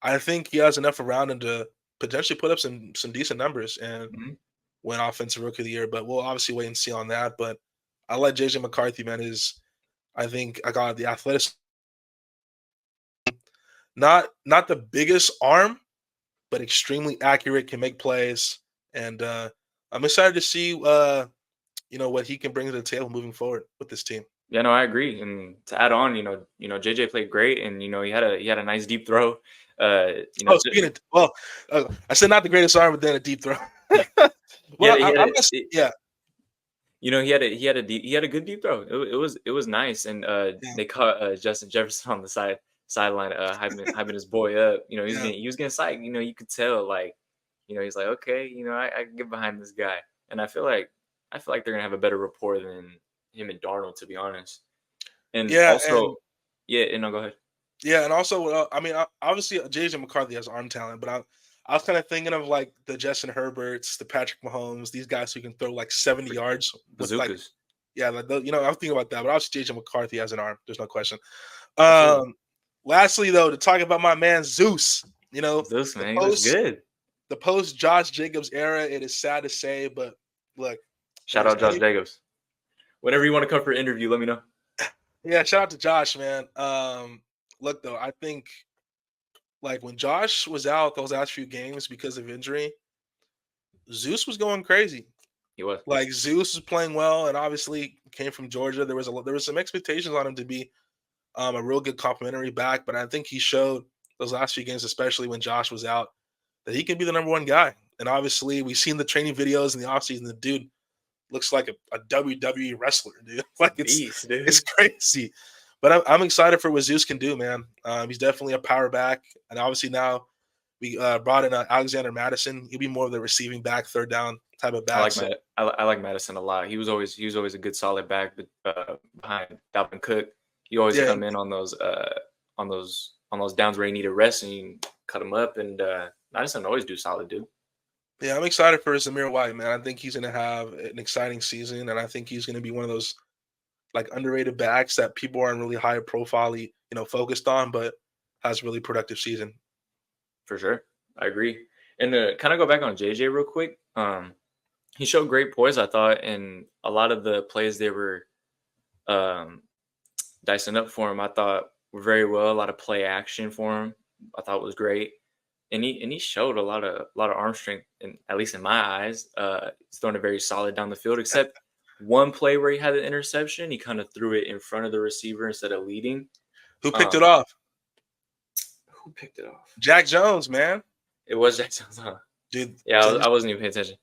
I think he has enough around him to potentially put up some decent numbers and Mhm. win offensive rookie of the year. But we'll obviously wait and see on that. But I like JJ McCarthy, man. I think I got the athleticism, not the biggest arm, but extremely accurate, can make plays. And I'm excited to see what he can bring to the table moving forward with this team. Yeah, no, I agree. And to add on, JJ played great, and he had a nice deep throw. Oh, speaking of, well, I said not the greatest arm, but then a deep throw. Well, he had I'm a, just, yeah, he had a good deep throw. It was nice, and yeah, they caught Justin Jefferson on the sideline, hyping his boy up. yeah. He was getting psyched. You could tell, like, he's like, okay, I can get behind this guy, and I feel like they're gonna have a better rapport than him and Darnold, to be honest. And Yeah, and also, yeah, and no, go ahead. yeah, and also, I mean, obviously, JJ McCarthy has arm talent, but I was kind of thinking of like the Justin Herberts, the Patrick Mahomes, these guys who can throw like 70 yards with like, Bazookas, yeah, like I was thinking about that, but obviously JJ McCarthy has an arm. There's no question. for sure. Um, Lastly, though, to talk about my man Zeus, Zeus, the man, he looks post good. the post Josh Jacobs era. It is sad to say, but look, if Shout there's out Josh any, Jacobs. Whenever you want to come for an interview, let me know. yeah, shout out to Josh, man. Look though, I think like when Josh was out those last few games because of injury, Zeus was going crazy. He was. Like Zeus was playing well, and obviously came from Georgia. There was some expectations on him to be a real good complimentary back, but I think he showed those last few games, especially when Josh was out, that he can be the number one guy. And obviously, we've seen the training videos in the offseason. The dude looks like a WWE wrestler, dude. He's a Like beast, it's dude. crazy. But I'm excited for what Zeus can do, man. He's definitely a power back, and obviously now we brought in Alexander Madison. He'll be more of the receiving back, third down type of I back. like So I like Madison a lot. He was always a good solid back, but behind Dalvin Cook, he always yeah, come in on those downs where he needed rest, and you cut him up. And Madison always do solid, dude. yeah, I'm excited for Zamir White, man. I think he's going to have an exciting season, and I think he's going to be one of those like underrated backs that people aren't really high profile, focused on, but has really productive season. For sure, I agree. And kind of go back on JJ real quick. He showed great poise, I thought, in a lot of the plays they were um, dicing up for him. I thought very well. A lot of play action for him. I thought was great, and he showed a lot of arm strength. And at least in my eyes, he's throwing it very solid down the field. Except one play where he had an interception, he kind of threw it in front of the receiver instead of leading. Who picked it off? Who picked it off? Jack Jones, man. It was Jack Jones, huh? Dude, yeah, I wasn't even paying attention.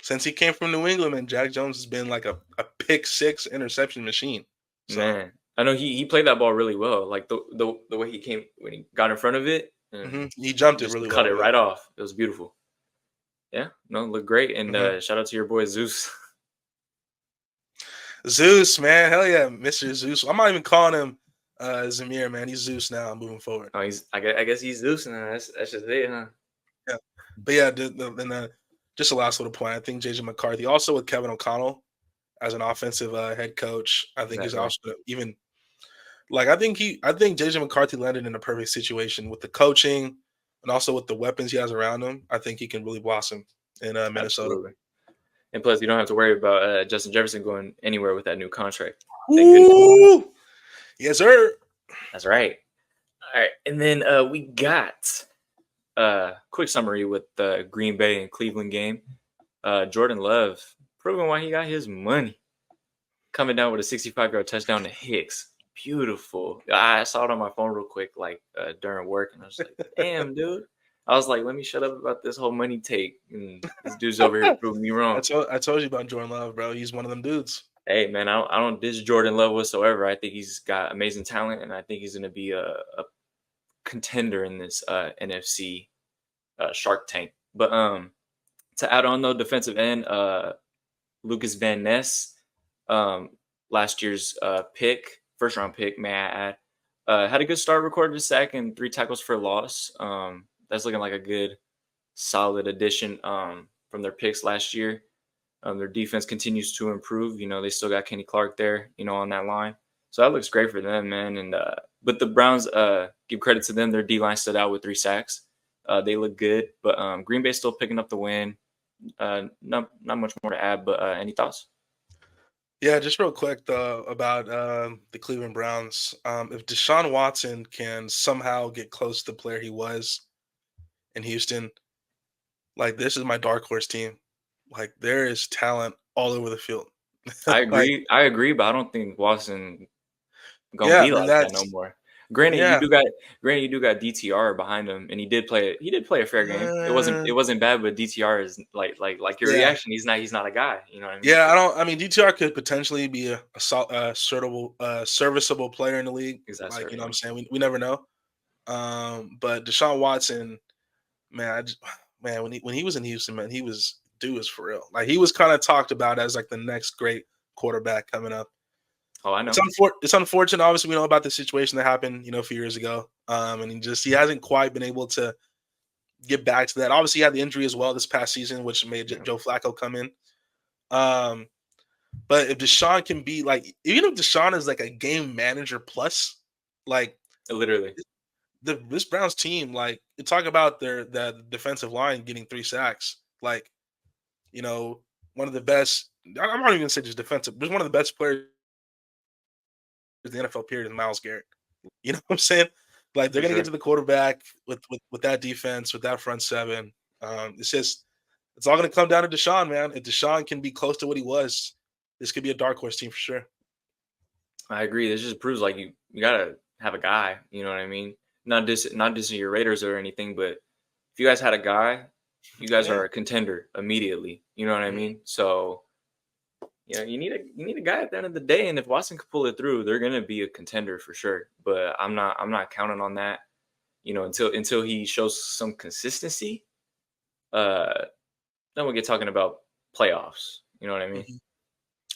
Since he came from New England, man, Jack Jones has been like a pick six interception machine. So. Man, I know he played that ball really well. Like the way he came when he got in front of it, he jumped it really well. Cut it right off. It was beautiful. Yeah, no, it looked great. And shout out to your boy Zeus. Zeus, man, hell yeah, Mr. Zeus. I'm not even calling him Zamir, man. He's Zeus now. Moving forward. Oh, I guess he's Zeus now. That's just it, huh? Yeah, but yeah, just the last little point. I think JJ McCarthy, also with Kevin O'Connell as an offensive head coach, I think he's also even like I think JJ McCarthy landed in a perfect situation with the coaching and also with the weapons he has around him. I think he can really blossom in Minnesota. Absolutely. And plus, you don't have to worry about Justin Jefferson going anywhere with that new contract. Ooh! Yes, sir. That's right. All right, and then we got quick summary with the Green Bay and Cleveland game. Jordan Love proving why he got his money. Coming down with a 65-yard touchdown to Hicks. Beautiful. I saw it on my phone real quick, like during work, and I was like, damn, dude. I was like, let me shut up about this whole money take. And this dude's over here proving me wrong. I told you about Jordan Love, bro. He's one of them dudes. Hey, man, I don't diss Jordan Love whatsoever. I think he's got amazing talent, and I think he's going to be a contender in this NFC Shark Tank. But to add on, though, defensive end, Lucas Van Ness, last year's first-round pick, may I add, had a good start, recorded a sack, and 3 tackles for loss. That's looking like a good, solid addition from their picks last year. Their defense continues to improve. You know, they still got Kenny Clark there, you know, on that line. So that looks great for them, man. And but the Browns, give credit to them. Their D-line stood out with 3 sacks. They look good. But Green Bay's still picking up the win. Not much more to add, but any thoughts? Yeah, just real quick, though, about the Cleveland Browns. If Deshaun Watson can somehow get close to the player he was in Houston, like, this is my dark horse team. Like, there is talent all over the field. I agree. I agree, but I don't think Watson gonna be like that no more. Granted, you do got DTR behind him, and he did play a fair game. It wasn't bad, but DTR is like your reaction. He's not a guy. You know what I mean? Yeah, I mean DTR could potentially be a serviceable player in the league. Exactly. Like, you know what I'm saying? We never know. But Deshaun Watson, man, when he was in Houston, man, he was for real. Like, he was kind of talked about as like the next great quarterback coming up. Oh, I know. It's unfortunate. Obviously, we know about the situation that happened, you know, a few years ago. And he hasn't quite been able to get back to that. Obviously, he had the injury as well this past season, which made Joe Flacco come in. But if Deshaun can be like, even if Deshaun is like a game manager plus, like literally, this Browns team, like, you talk about the defensive line getting 3 sacks, like, you know, one of the best. I'm not even gonna say just defensive. There's one of the best players in the NFL period is Myles Garrett. You know what I'm saying? Like, they're gonna get to the quarterback with that defense, with that front seven. It's all gonna come down to Deshaun, man. If Deshaun can be close to what he was, this could be a dark horse team for sure. I agree. This just proves like you gotta have a guy. You know what I mean? Not dissing your Raiders or anything, but if you guys had a guy, you guys are a contender immediately. You know what I mean? So, you know, you need a guy at the end of the day, and if Watson could pull it through, they're gonna be a contender for sure. But I'm not counting on that. You know, until he shows some consistency. Then we'll get talking about playoffs. You know what I mean?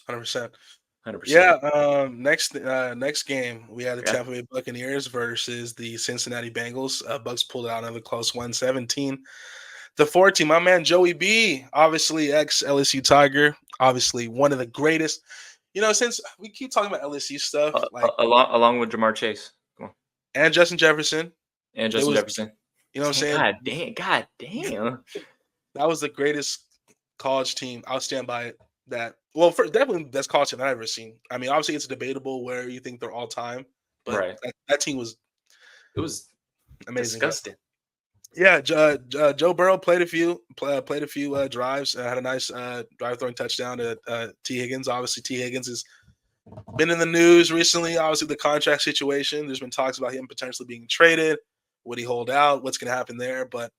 100%. 100%. Yeah. Next game we had the Tampa Bay Buccaneers versus the Cincinnati Bengals. Bucs pulled out another close one, 17-14. My man Joey B, obviously ex LSU Tiger, obviously one of the greatest. You know, since we keep talking about LSU stuff, like along with Jamar Chase, come on, and Justin Jefferson, Jefferson. You know what I'm saying? God damn. That was the greatest college team. I'll stand by it. that. Well, for definitely best college team I've ever seen. I mean, obviously it's debatable where you think they're all time, but Right. that team was It was amazing. But disgusting. yeah, Joe Burrow played a few drives. Had a nice drive throwing touchdown to T Higgins. Obviously, T Higgins has been in the news recently. Obviously, the contract situation. There's been talks about him potentially being traded. Would he hold out? What's going to happen there? But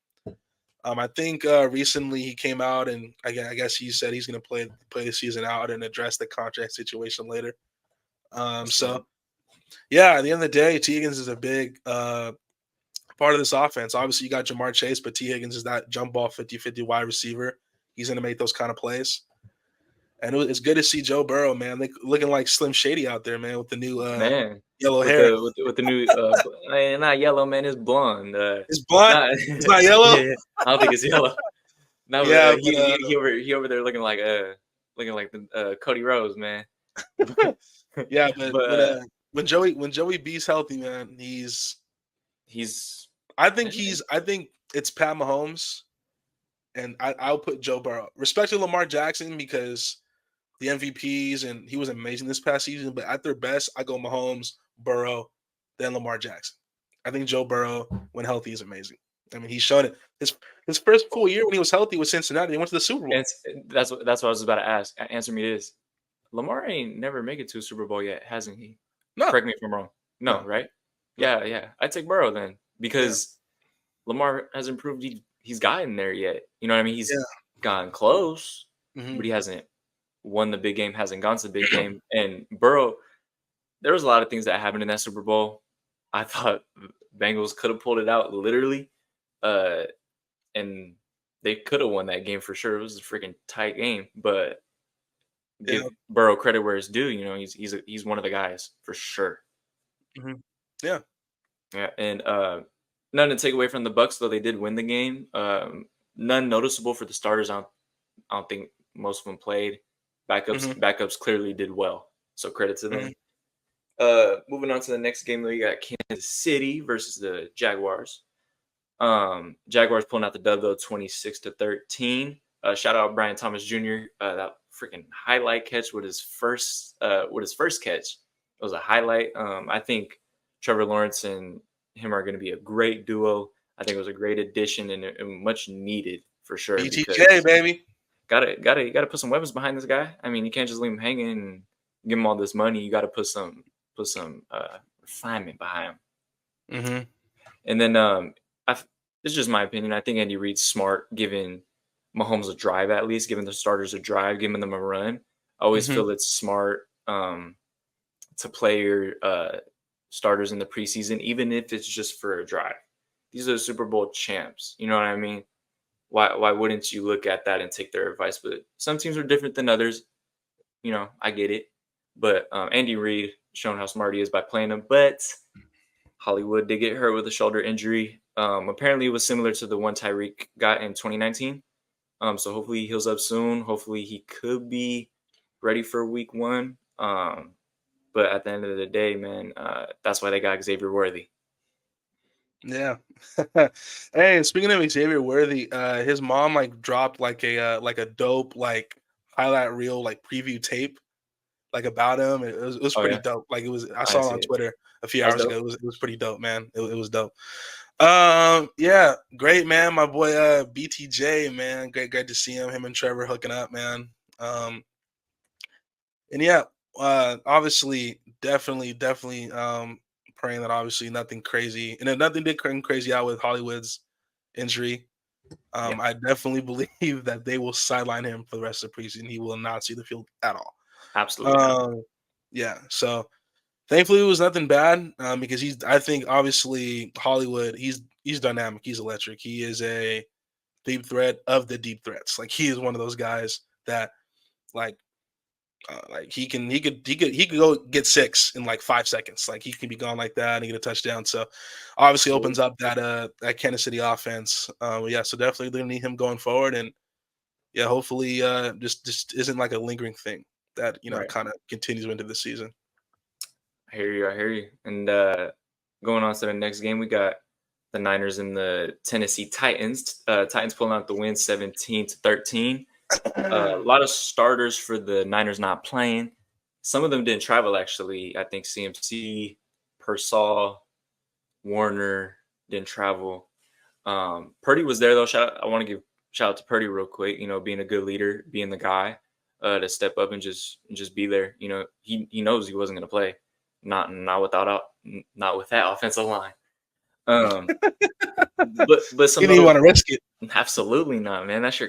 I think recently he came out and I guess he said he's going to play the season out and address the contract situation later. That's So dope. yeah, at the end of the day, T Higgins is a big part of this offense. Obviously, you got Jamar Chase, but T Higgins is that jump ball 50-50 wide receiver. He's going to make those kind of plays. And it's good to see Joe Burrow, man. Looking like Slim Shady out there, man, with the new Man, yellow with hair. the new not yellow, man, it's blonde. It's blunt. Not It's not yellow. yeah, I don't think it's yellow. No, but Yeah, he over there looking like the Cody Rose, man. yeah, but But when Joey B's healthy, man, he's I think it's Pat Mahomes, and I'll put Joe Burrow. Respect to Lamar Jackson because the MVPs and he was amazing this past season. But at their best, I go Mahomes, Burrow, then Lamar Jackson. I think Joe Burrow, when healthy, is amazing. I mean, he's shown it. His first full year when he was healthy with Cincinnati, he went to the Super Bowl. and that's what I was about to ask. Answer me this: Lamar ain't never make it to a Super Bowl yet, hasn't he? No, Correct me if I'm wrong. No, no, right? no. Yeah. I'd take Burrow then Yeah, because Lamar hasn't proved he's gotten there yet. You know what I mean? He's yeah. gotten close, Hmm. but he hasn't won the big game, hasn't gone to the big game. And Burrow, there was a lot of things that happened in that Super Bowl. I thought Bengals could have pulled it out literally, uh, and they could have won that game for sure. It was a freaking tight game, but Yeah. give Burrow credit where it's due. You know, he's one of the guys for sure. Hmm. Yeah. Yeah, and none to take away from the Bucs though they did win the game. None noticeable for the starters. I don't think most of them played. Hmm. Backups clearly did well. So credit to them. Hmm. Moving on to the next game, we got Kansas City versus the Jaguars. Jaguars pulling out the dub though, 26-13. Shout out Brian Thomas Jr. That freaking highlight catch with his first catch. It was a highlight. I think Trevor Lawrence and him are going to be a great duo. I think it was a great addition and much needed for sure. BTJ, Because baby. gotta put some weapons behind this guy. I mean, you can't just leave him hanging and give him all this money. You got to put some refinement behind him. Hmm. And then this is just my opinion. I think Andy Reid's smart, giving Mahomes a drive at least, giving the starters a drive, giving them a run. I always Hmm. feel it's smart to play your starters in the preseason, even if it's just for a drive. These are the Super Bowl champs. You know what I mean? Why wouldn't you look at that and take their advice? But some teams are different than others. You know, I get it. But Andy Reid showing how smart he is by playing them. But Hollywood did get hurt with a shoulder injury. Apparently, it was similar to the one Tyreek got in 2019. So hopefully he heals up soon. Hopefully he could be ready for week one. But at the end of the day, man, that's why they got Xavier Worthy. Yeah. Hey, speaking of Xavier Worthy, his mom like dropped like a dope like highlight reel like preview tape like about him. It was Oh pretty yeah, dope. Like I I saw it see on it. Twitter a few That's hours ago. dope. It was pretty dope, man. It was dope. Yeah, great man, my boy BTJ, man. Great to see him and Trevor hooking up, man. Um and yeah, obviously definitely praying that obviously nothing crazy and then nothing did crazy out with Hollywood's injury. Yeah, I definitely believe that they will sideline him for the rest of the preseason. He will not see the field at all. absolutely not. Um, yeah, so thankfully it was nothing bad because I think obviously Hollywood, he's dynamic, he's electric. He is a deep threat of the deep threats. Like he is one of those guys that like he could go get 6 in like 5 seconds. Like he can be gone like that and get a touchdown. So obviously Absolutely. opens up that Kansas City offense. Yeah, so definitely they're gonna need him going forward, and yeah, hopefully just isn't like a lingering thing that Right. kind of continues into the season. I hear you. I hear you. And going on to the next game, we got the Niners and the Tennessee Titans. Titans pulling out the win 17-13. A lot of starters for the Niners not playing. Some of them didn't travel, actually. I think CMC, Persall, Warner didn't travel. Purdy was there, though. I want to give shout out to Purdy real quick, being a good leader, being the guy to step up and just be there. He knows he wasn't going to play. Not with that offensive line. But some You didn't other want to risk it. absolutely not, man. That's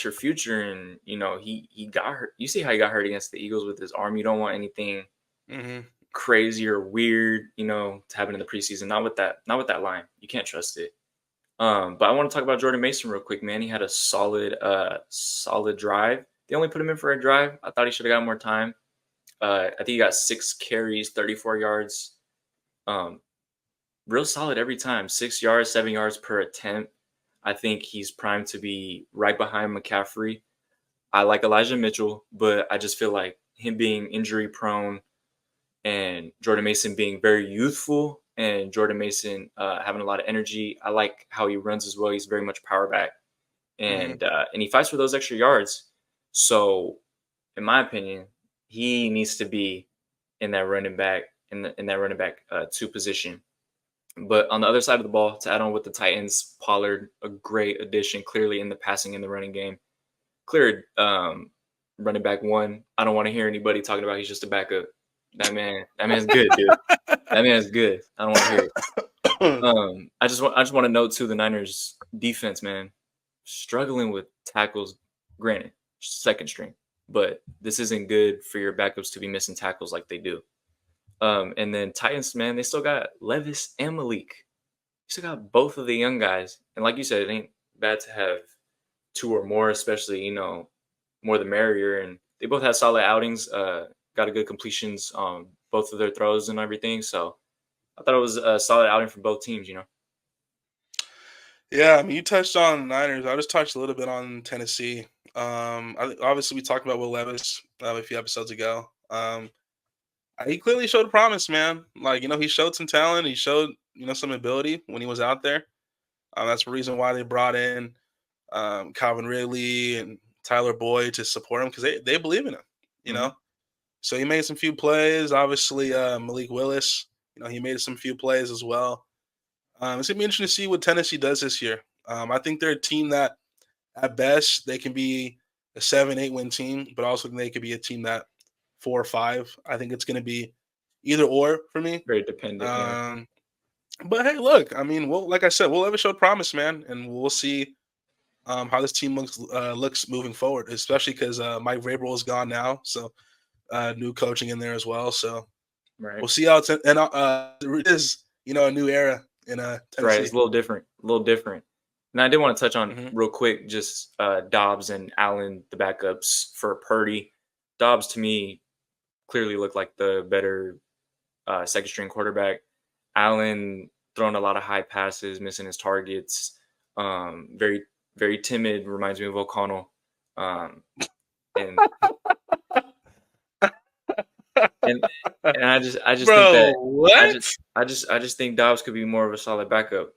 your future, and he got hurt. You see how he got hurt against the Eagles with his arm. You don't want anything crazy or weird, to happen in the preseason. Not with that line. You can't trust it. But I want to talk about Jordan Mason real quick, man. He had a solid drive. They only put him in for a drive. I thought he should have got more time. I think he got 6 carries, 34 yards. Real solid every time. 6 yards, 7 yards per attempt. I think he's primed to be right behind McCaffrey. I like Elijah Mitchell, but I just feel like him being injury prone and Jordan Mason being very youthful and Jordan Mason having a lot of energy. I like how he runs as well. He's very much power back, and he fights for those extra yards. So, in my opinion, he needs to be in that running back 2 position. But on the other side of the ball, to add on with the Titans, Pollard, a great addition, clearly in the passing and the running game. Cleared running back 1. I don't want to hear anybody talking about he's just a backup. That man's good, dude. That man's good. I don't want to hear it. I just want to note too, the Niners defense, man, struggling with tackles. Granted, second string, but this isn't good for your backups to be missing tackles like they do. And then Titans, man, they still got Levis and Malik. You still got both of the young guys, and like you said, it ain't bad to have 2 or more, especially more the merrier. And they both had solid outings. Got a good completions on both of their throws and everything. So I thought it was a solid outing for both teams, Yeah, I mean, you touched on the Niners. I just touched a little bit on Tennessee. Obviously, we talked about Will Levis a few episodes ago. He clearly showed promise, man. Like, he showed some talent. He showed, some ability when he was out there. That's the reason why they brought in Calvin Ridley and Tyler Boyd to support him, because they believe in him, you know. So he made some few plays. Obviously, Malik Willis, he made some few plays as well. It's gonna be interesting to see what Tennessee does this year. I think they're a team that, at best, they can be a 7-8 win team, but also they could be a team that 4 or 5. I think it's going to be either or for me. Very dependent. But hey, look, I mean, like I said, we'll have showed promise, man, and we'll see how this team looks moving forward, especially because Mike Vrabel is gone now, so new coaching in there as well. So we'll see how it is, a new era in Tennessee. Right, it's a little different. And I did want to touch on real quick, just Dobbs and Allen, the backups for Purdy. Dobbs, to me, clearly looked like the better second string quarterback. Allen throwing a lot of high passes, missing his targets. Very, very timid. Reminds me of O'Connell. And I just Bro, think that what? I just think Dobbs could be more of a solid backup.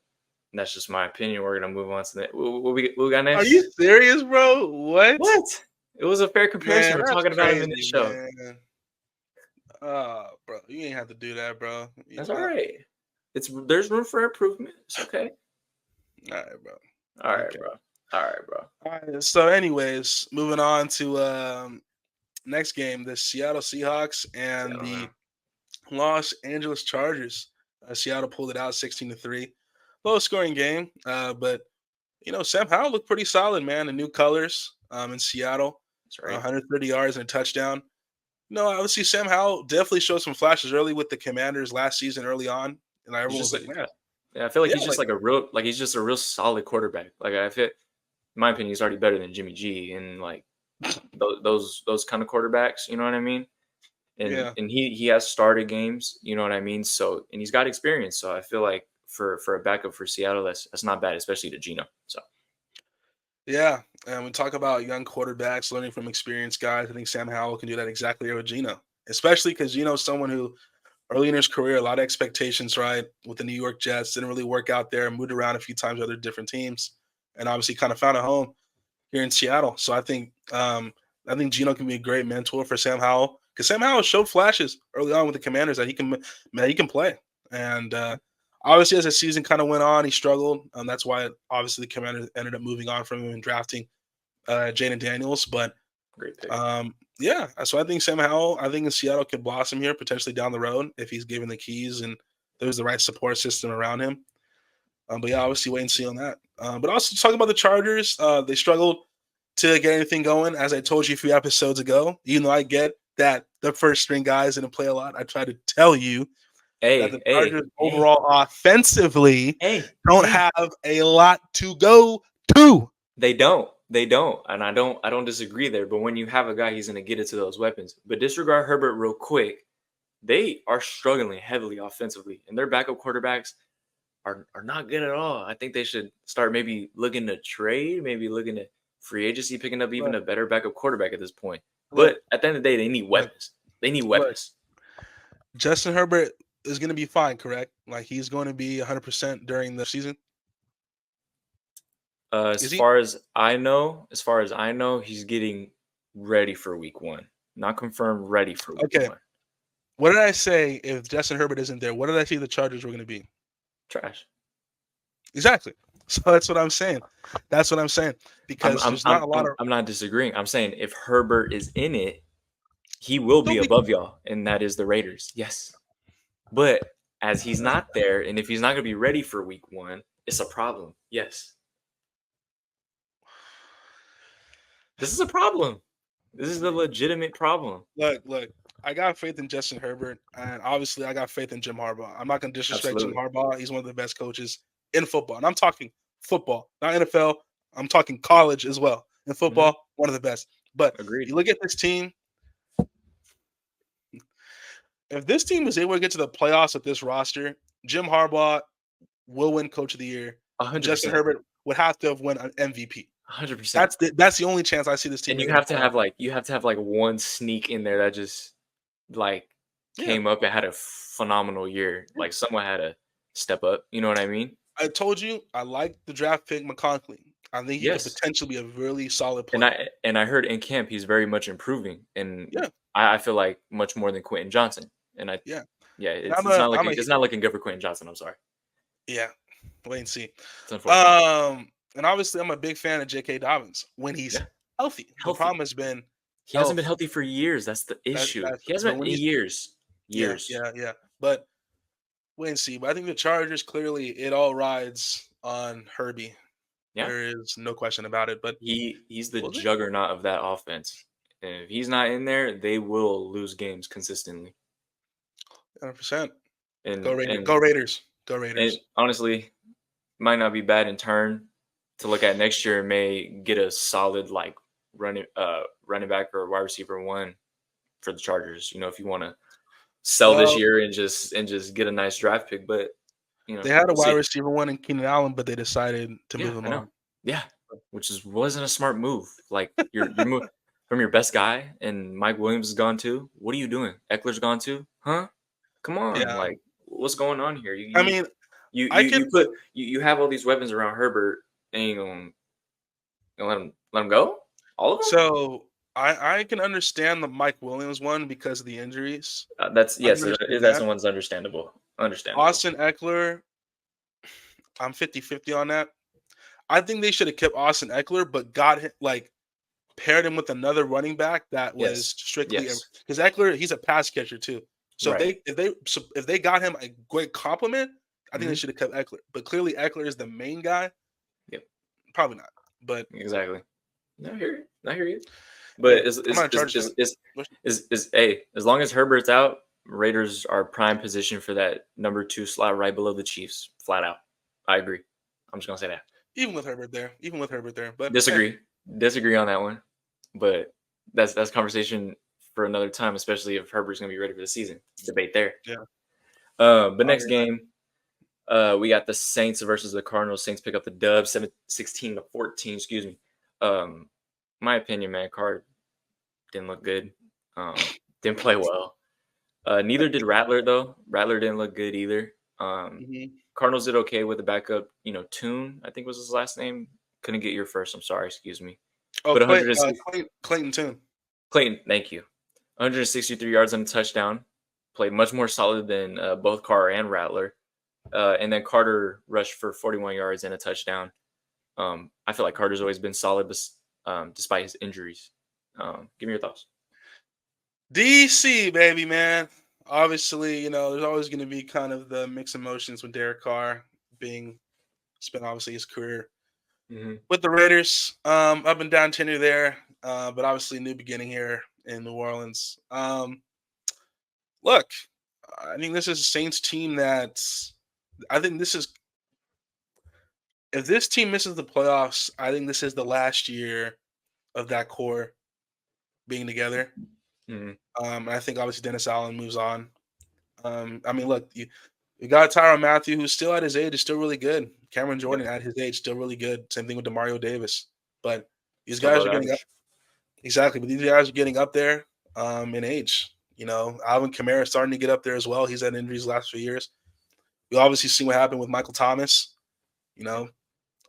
And that's just my opinion. We're gonna move on to that. What we got next? Are you serious, bro? What? It was a fair comparison. Man, We're talking about him in this show. Man. Bro, you ain't have to do that, bro. That's all right. There's room for improvement. It's okay. All right, bro. All right, bro. All right. So, anyways, moving on to next game, the Seattle Seahawks and the Los Angeles Chargers. Seattle pulled it out 16-3. Low scoring game, but Sam Howell looked pretty solid, man. The new colors in Seattle. That's right. 130 yards and a touchdown. Obviously Sam Howell definitely showed some flashes early with the Commanders last season early on, and everyone was like, man. Yeah, I feel like he's just he's just a real solid quarterback. Like, I feel, in my opinion, he's already better than Jimmy G and like those kind of quarterbacks. You know what I mean? And he has started games. You know what I mean? So, and he's got experience. So I feel like for a backup for Seattle, that's not bad, especially to Geno. So. Yeah, and we talk about young quarterbacks learning from experienced guys. I think Sam Howell can do that exactly with Geno, especially because Geno's someone who early in his career, a lot of expectations, right, with the New York Jets, didn't really work out there, moved around a few times with other different teams, and obviously kind of found a home here in Seattle. So I think Gino can be a great mentor for Sam Howell because Sam Howell showed flashes early on with the Commanders that he can play. And obviously, as the season kind of went on, he struggled. That's why obviously the Commanders ended up moving on from him and drafting Jaden Daniels. But Great pick. yeah, so I think Sam Howell, I think in Seattle could blossom here potentially down the road if he's given the keys and there's the right support system around him. But yeah, obviously wait and see on that. But also talking about the Chargers, they struggled to get anything going, as I told you a few episodes ago. Even though I get that the first string guys didn't play a lot, I try to tell you that the Chargers overall offensively don't have a lot to go to. They don't. And I don't disagree there. But when you have a guy, he's gonna get it to those weapons. But disregard Herbert real quick. They are struggling heavily offensively, and their backup quarterbacks are not good at all. I think they should start maybe looking to trade, maybe looking at free agency, picking up even a better backup quarterback at this point. But at the end of the day, they need weapons. They need weapons. Justin Herbert is going to be fine, correct? Like he's going to be 100% during the season. As far as I know, he's getting ready for week 1. Not confirmed, ready for week 1. What did I say if Justin Herbert isn't there? What did I say the Chargers were going to be? Trash. Exactly. So that's what I'm saying. Because there's not a lot of. I'm not disagreeing. I'm saying if Herbert is in it, he will be above y'all, and that is the Raiders. Yes. But as he's not there, and if he's not going to be ready for week 1, it's a problem. Yes. This is a problem. This is a legitimate problem. Look. I got faith in Justin Herbert, and obviously I got faith in Jim Harbaugh. I'm not going to disrespect Jim Harbaugh. He's one of the best coaches in football. And I'm talking football, not NFL. I'm talking college as well. In football, one of the best. But you look at this team. If this team is able to get to the playoffs with this roster, Jim Harbaugh will win Coach of the Year. 100%. Justin Herbert would have to have won an MVP. 100%. That's the only chance I see this team. And you have to have one sneak in there that just came up and had a phenomenal year. Like someone had to step up. You know what I mean? I told you I like the draft pick McConkley. I think he could potentially be a really solid player. And I heard in camp he's very much improving. And I feel like much more than Quentin Johnson. And it's not looking good for Quentin Johnson. I'm sorry. Yeah, wait and see. And obviously I'm a big fan of J.K. Dobbins when he's healthy. The problem has been he hasn't been healthy for years. That's the issue. He hasn't been in years. Yeah. But wait and see. But I think the Chargers, clearly it all rides on Herbie. Yeah. There is no question about it. But he's the juggernaut of that offense. And if he's not in there, they will lose games consistently. 100%. Go Raiders. Go Raiders. And honestly, might not be bad in turn to look at next year. May get a solid running back or wide receiver 1 for the Chargers. You know, if you want to sell this year and just get a nice draft pick, but they had a wide receiver 1 in Keenan Allen, but they decided to move him on. Yeah, which wasn't a smart move. Like you're moving from your best guy, and Mike Williams is gone too. What are you doing? Eckler's gone too, huh? Come on, like what's going on here? You have all these weapons around Herbert, and you gonna let him go? All of them? So I can understand the Mike Williams one because of the injuries. That one's understandable. Austin Eckler, I'm 50-50 on that. I think they should have kept Austin Eckler, but paired him with another running back that was strictly because Eckler, he's a pass catcher too. So if they got him a great compliment, I think they should have kept Eckler. But clearly Eckler is the main guy. Yep. Probably not. But exactly. I hear you. But as long as Herbert's out, Raiders are prime position for that number 2 slot right below the Chiefs. Flat out. I agree. I'm just gonna say that. Even with Herbert there. But disagree on that one. But that's conversation for another time, especially if Herbert's gonna be ready for the season. Debate there. Yeah. But next game, we got the Saints versus the Cardinals. Saints pick up the dub, 16-14. Excuse me. My opinion, man, Card didn't look good. Didn't play well. Neither did Rattler though. Rattler didn't look good either. Cardinals did okay with the backup. Tune, I think was his last name. Couldn't get your first. I'm sorry. Excuse me. Oh, But Clayton Tune. Clayton, thank you. 163 yards and a touchdown. Played much more solid than both Carr and Rattler. And then Carter rushed for 41 yards and a touchdown. I feel like Carter's always been solid, despite his injuries. Give me your thoughts. DC, baby, man. Obviously, there's always going to be kind of the mixed emotions with Derek Carr being spent obviously his career Mm-hmm. with the Raiders. Up and down tenure there, but obviously new beginning here in New Orleans. Look, I think this is a Saints team I think this is if this team misses the playoffs, I think this is the last year of that core being together. Mm-hmm. And I think obviously Dennis Allen moves on. I mean, look, you got Tyrann Mathieu, who's still at his age, is still really good. Cameron Jordan at his age, still really good. Same thing with Demario Davis. But these Still guys above are getting up. average. Exactly, but these guys are getting up there in age. Alvin Kamara is starting to get up there as well. He's had injuries the last few years. We obviously see what happened with Michael Thomas.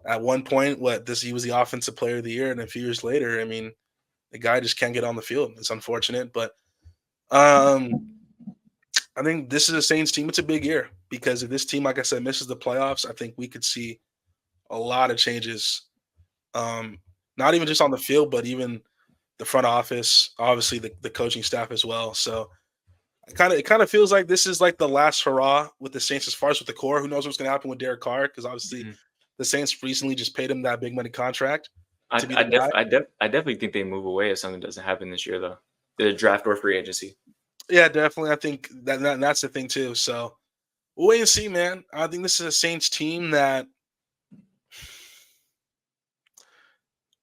At one point, he was the offensive player of the year, and a few years later, I mean, the guy just can't get on the field. It's unfortunate, but I think this is a Saints team. It's a big year because if this team, like I said, misses the playoffs, I think we could see a lot of changes. Not even just on the field, but even the front office, obviously the coaching staff as well. So it kind of feels like this is like the last hurrah with the Saints as far as with the core. Who knows what's going to happen with Derek Carr? Because obviously Mm-hmm. the Saints recently just paid him that big money contract I, to be I, the guy. I definitely think they move away if something doesn't happen this year, though. The draft or free agency. Yeah, definitely. I think that's the thing too. So we'll wait and see, man. I think this is a Saints team that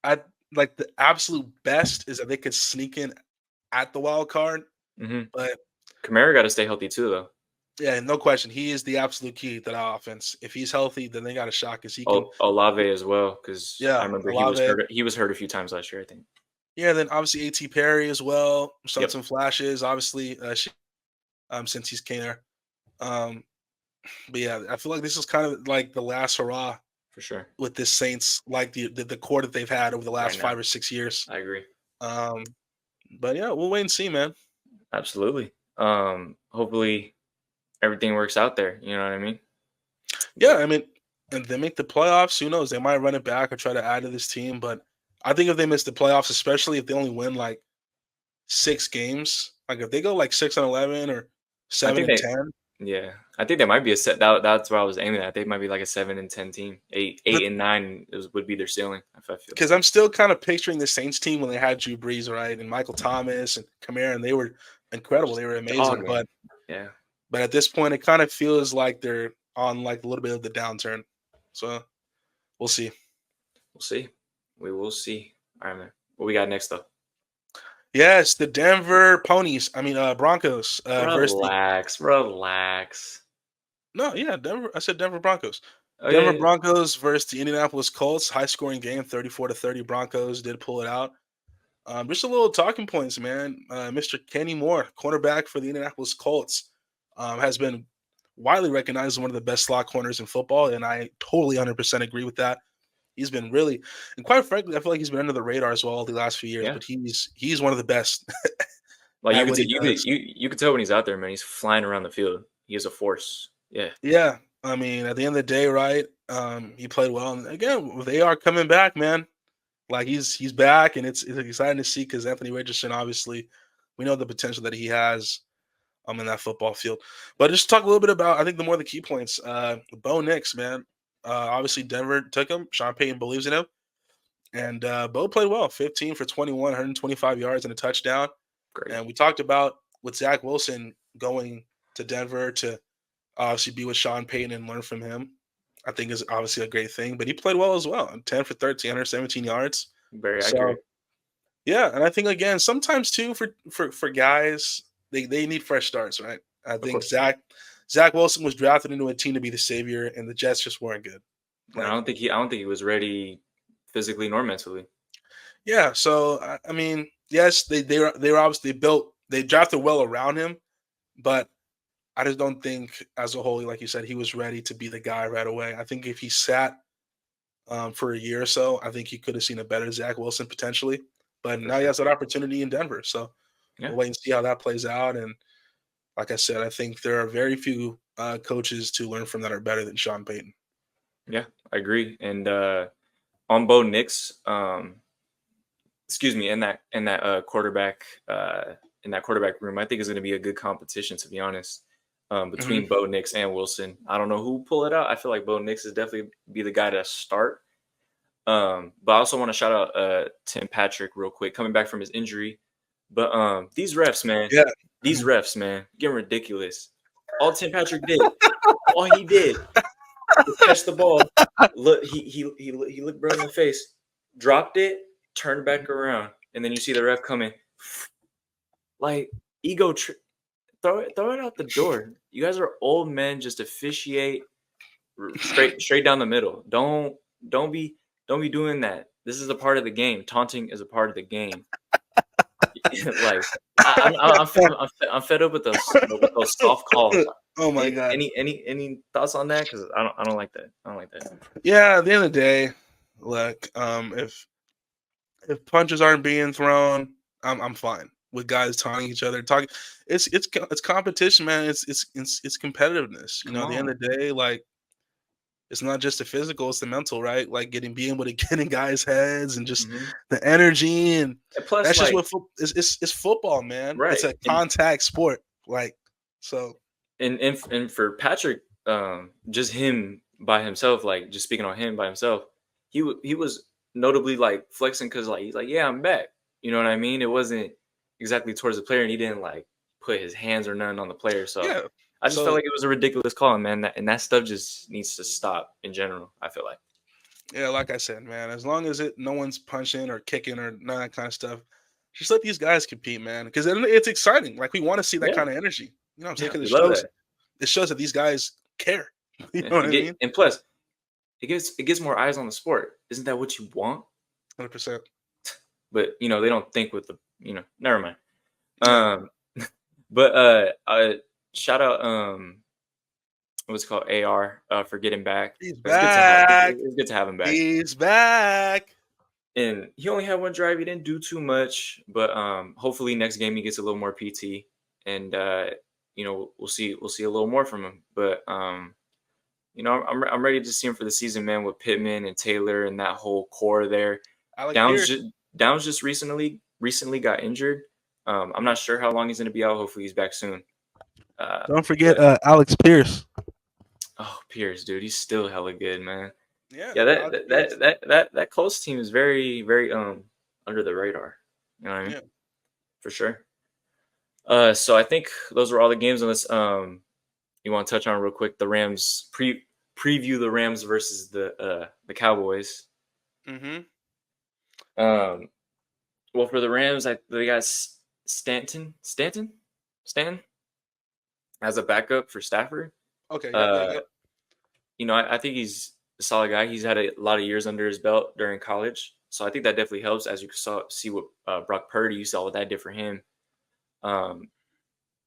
I like. The absolute best is that they could sneak in at the wild card, Mm-hmm. but Kamara got to stay healthy too, though. yeah, no question. He is the absolute key to that offense. If he's healthy, then they got a shot because he can. Olave as well, because I Yeah, remember he was Olave. hurt. He was hurt a few times last year, I think. Yeah, then obviously A.T. Perry as well. Shown Yep, some flashes, obviously, since he's came there. Um, but yeah, I feel like this is kind of like the last hurrah for sure. with this Saints, like the core that they've had over the last Right now, 5 or 6 years. I agree. But yeah, we'll wait and see, man. Absolutely. Hopefully everything works out there. You know what I mean? Yeah, I mean, and they make the playoffs. Who knows? They might run it back or try to add to this team. But I think if they miss the playoffs, especially if they only win like 6 games, like if they go like 6-11 or I think 7-10, yeah, I think they might be a set. That's what I was aiming at. They might be like a 7-10 team. Eight and 9 would be their ceiling. If I feel. because I'm still kind of picturing the Saints team when they had Drew Brees, right, and Michael Thomas and Kamara, and they were incredible. They were amazing. Yeah. But at this point, it kind of feels like they're on like a little bit of the downturn. So we'll see. We'll see. We will see. All right, man. What we got next, though? Yes, the Denver Ponies. I mean, Broncos versus the Relax. no, yeah, Denver. I said Denver Broncos. Oh Denver yeah. Broncos versus the Indianapolis Colts. High scoring game, 34-30. Broncos did pull it out. Just a little talking points, man. Mr. Kenny Moore, cornerback for the Indianapolis Colts, has been widely recognized as one of the best slot corners in football, and I totally 100% agree with that. He's been really, and quite frankly, I feel like he's been under the radar as well the last few years. Yeah. But he's one of the best. Like at you what he does. you could tell when he's out there, man. He's flying around the field. He is a force. Yeah. Yeah, I mean, at the end of the day, right? He played well, and again, they are coming back, man. Like he's back, and it's exciting to see because Anthony Richardson, obviously, we know the potential that he has in that football field. But just talk a little bit about, I think, the key points. Bo Nix, man. Obviously, Denver took him. Sean Payton believes in him. And Bo played well, 15 for 21, 125 yards and a touchdown. Great. And we talked about with Zach Wilson going to Denver to obviously be with Sean Payton and learn from him. I think is obviously a great thing. But he played well as well. 10 for 13, 117 yards. Very So, accurate. yeah, and I think again, sometimes too for guys, they need fresh starts, right? I think Zach Wilson was drafted into a team to be the savior, and the Jets just weren't good. Like, I don't think he was ready physically nor mentally. Yeah, so I mean, yes, they were obviously they drafted well around him, but I just don't think as a whole, like you said, he was ready to be the guy right away. I think if he sat for a year or so. I think you could have seen a better Zach Wilson potentially, but For now he sure. has that opportunity in Denver. So Yeah. we'll wait and see how that plays out. And like I said, I think there are very few coaches to learn from that are better than Sean Payton. Yeah, I agree. And on Bo Nix, excuse me, in that quarterback room, I think is going to be a good competition, to be honest, Hmm. between Bo Nix and Wilson. I don't know who will pull it out. I feel like Bo Nix is definitely be the guy to start. But I also want to shout out Tim Patrick real quick, coming back from his injury. But these refs, man, Yeah. getting ridiculous. All Tim Patrick did, all he did was catch the ball. Look, he looked bro in the face, dropped it, turned back around, and then you see the ref coming. Like ego, throw it out the door. You guys are old men. Just officiate straight down the middle. Don't be don't be doing that. This is a part of the game. Taunting is a part of the game. Like I'm fed up with those soft calls. Oh my god. Any thoughts on that? Because I don't like that. I don't like that. Yeah. At the end of the day, look, if punches aren't being thrown, I'm fine with guys taunting each other. Talking, it's competition, man. It's competitiveness. Come At the end on. of the day, like it's not just the physical, it's the mental, right? Like being able to get in guys' heads and just Hmm. the energy and And plus, that's just like, what it's football, man. It's right, a contact sport, like so. and for Patrick, just him by himself, like just speaking on him by himself, he was notably like flexing because like he's like, yeah, I'm back. You know what I mean? It wasn't exactly towards the player, and he didn't like put his hands or nothing on the player. So Yeah. I just felt So like it was a ridiculous call, man. And that stuff just needs to stop in general. I feel like. yeah, like I said, man, as long as no one's punching or kicking or none of that kind of stuff, just let these guys compete, man. Because it's exciting. Like we want to see that Yeah, kind of energy. You know what I'm saying? yeah, we Because love that. it shows that these guys care. You Yeah, know what I mean? and plus, it gets more eyes on the sport. Isn't that what you want? 100%. But they don't think with the never mind. Yeah. Um, but shout out what's it called AR for getting back. He's It's good to have back. it's good to have him back. He's back. And he only had one drive. He didn't do too much, but hopefully next game he gets a little more PT, and we'll see a little more from him. But I'm ready to see him for the season, man. With Pittman and Taylor and that whole core there. Alec Downs Pierce. just Downs just recently got injured. I'm not sure how long he's going to be out. Hopefully he's back soon. Don't forget But Alex Pierce. oh, Pierce, dude, he's still hella good, man. Yeah. Yeah, Alex Pierce. that Colts team is very very under the radar. You know what I mean? Yeah. For sure. So I think those were all the games. Unless you want to touch on real quick the Rams preview the Rams versus the Cowboys. Mm-hmm. Well, for the Rams, they got Stanton as a backup for Stafford. Okay. Yep. Uh, Yep. I think he's a solid guy. He's had a lot of years under his belt during college, so I think that definitely helps. As you see what Brock Purdy, you saw what that did for him. Um,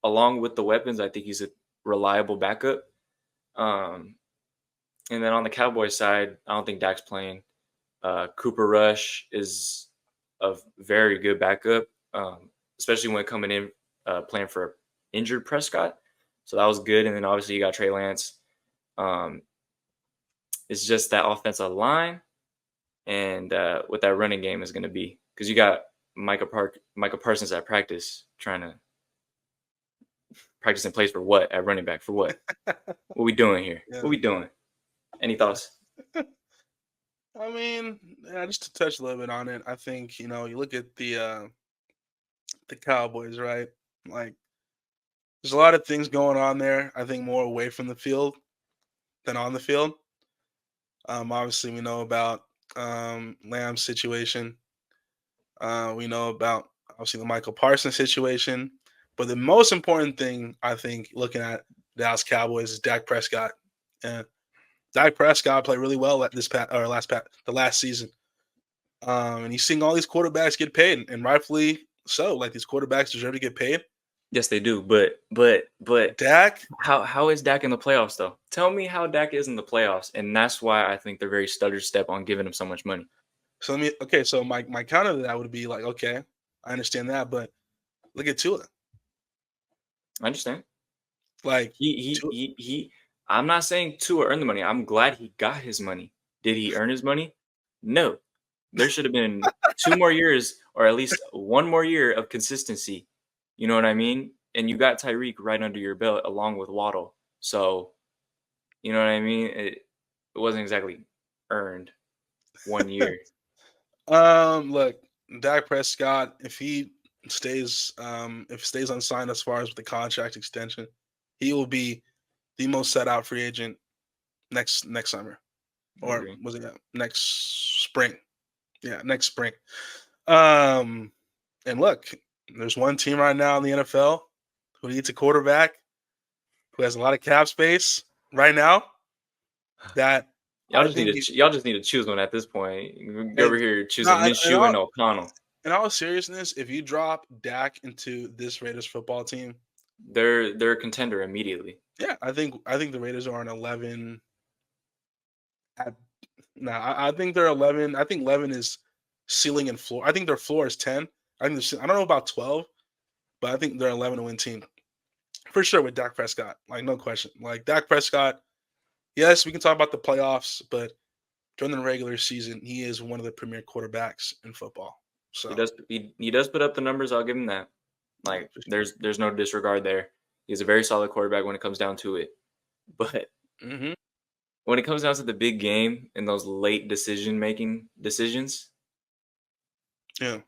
Along with the weapons, I think he's a reliable backup. Um, and then on the Cowboys side, I don't think Dak's playing. Cooper Rush is a very good backup, especially when coming in playing for injured Prescott. So that was good. And then obviously you got Trey Lance. It's just that offensive line and what that running game is going to be, because you got Micah Parsons at practice trying to practice in place for what at running back for what? What we doing here? Yeah. What we doing? Any thoughts? I mean, yeah, just to touch a little bit on it, I think you look at the Cowboys, right? Like, there's a lot of things going on there. I think more away from the field than on the field. Obviously, we know about Lamb's situation. We know about obviously the Michael Parsons situation. But the most important thing, I think, looking at Dallas Cowboys is Dak Prescott. And Dak Prescott played really well at the last season. And he's seeing all these quarterbacks get paid, and rightfully so. Like these quarterbacks deserve to get paid. Yes, they do. But Dak. how is Dak in the playoffs though? Tell me how Dak is in the playoffs, and that's why I think they're very stutter step on giving him so much money. So okay. So my counter to that would be like, okay, I understand that, but look at Tua. I understand. Like, He. I'm not saying Tua earned the money. I'm glad he got his money. Did he earn his money? No. There should have been 2 more years or at least 1 more year of consistency. You know what I mean? And you got Tyreek right under your belt along with Waddle. So, you know what I mean? It wasn't exactly earned 1 year. look, Dak Prescott, if he stays unsigned as far as with the contract extension, he will be the most set out free agent next summer, I or agree. was it next spring? Yeah, next spring. And look, there's one team right now in the NFL who needs a quarterback who has a lot of cap space right now. That Y'all I just think need to y'all just need to choose one at this point. You're over and here no, choosing Minshew and O'Connell. in all seriousness, if you drop Dak into this Raiders football team, They're a contender immediately. yeah, I think the Raiders are an 11. I think they're 11. I think 11 is ceiling and floor. I think their floor is 10. I don't know about 12, but I think they're 11 to win team for sure with Dak Prescott. Like, no question. Like, Dak Prescott, yes, we can talk about the playoffs, but during the regular season, he is one of the premier quarterbacks in football. He So does he does put up the numbers. I'll give him that. yeah, Like for sure. there's no disregard there. He's a very solid quarterback when it comes down to it. But Hmm. when it comes down to the big game and those late decisions, Yeah.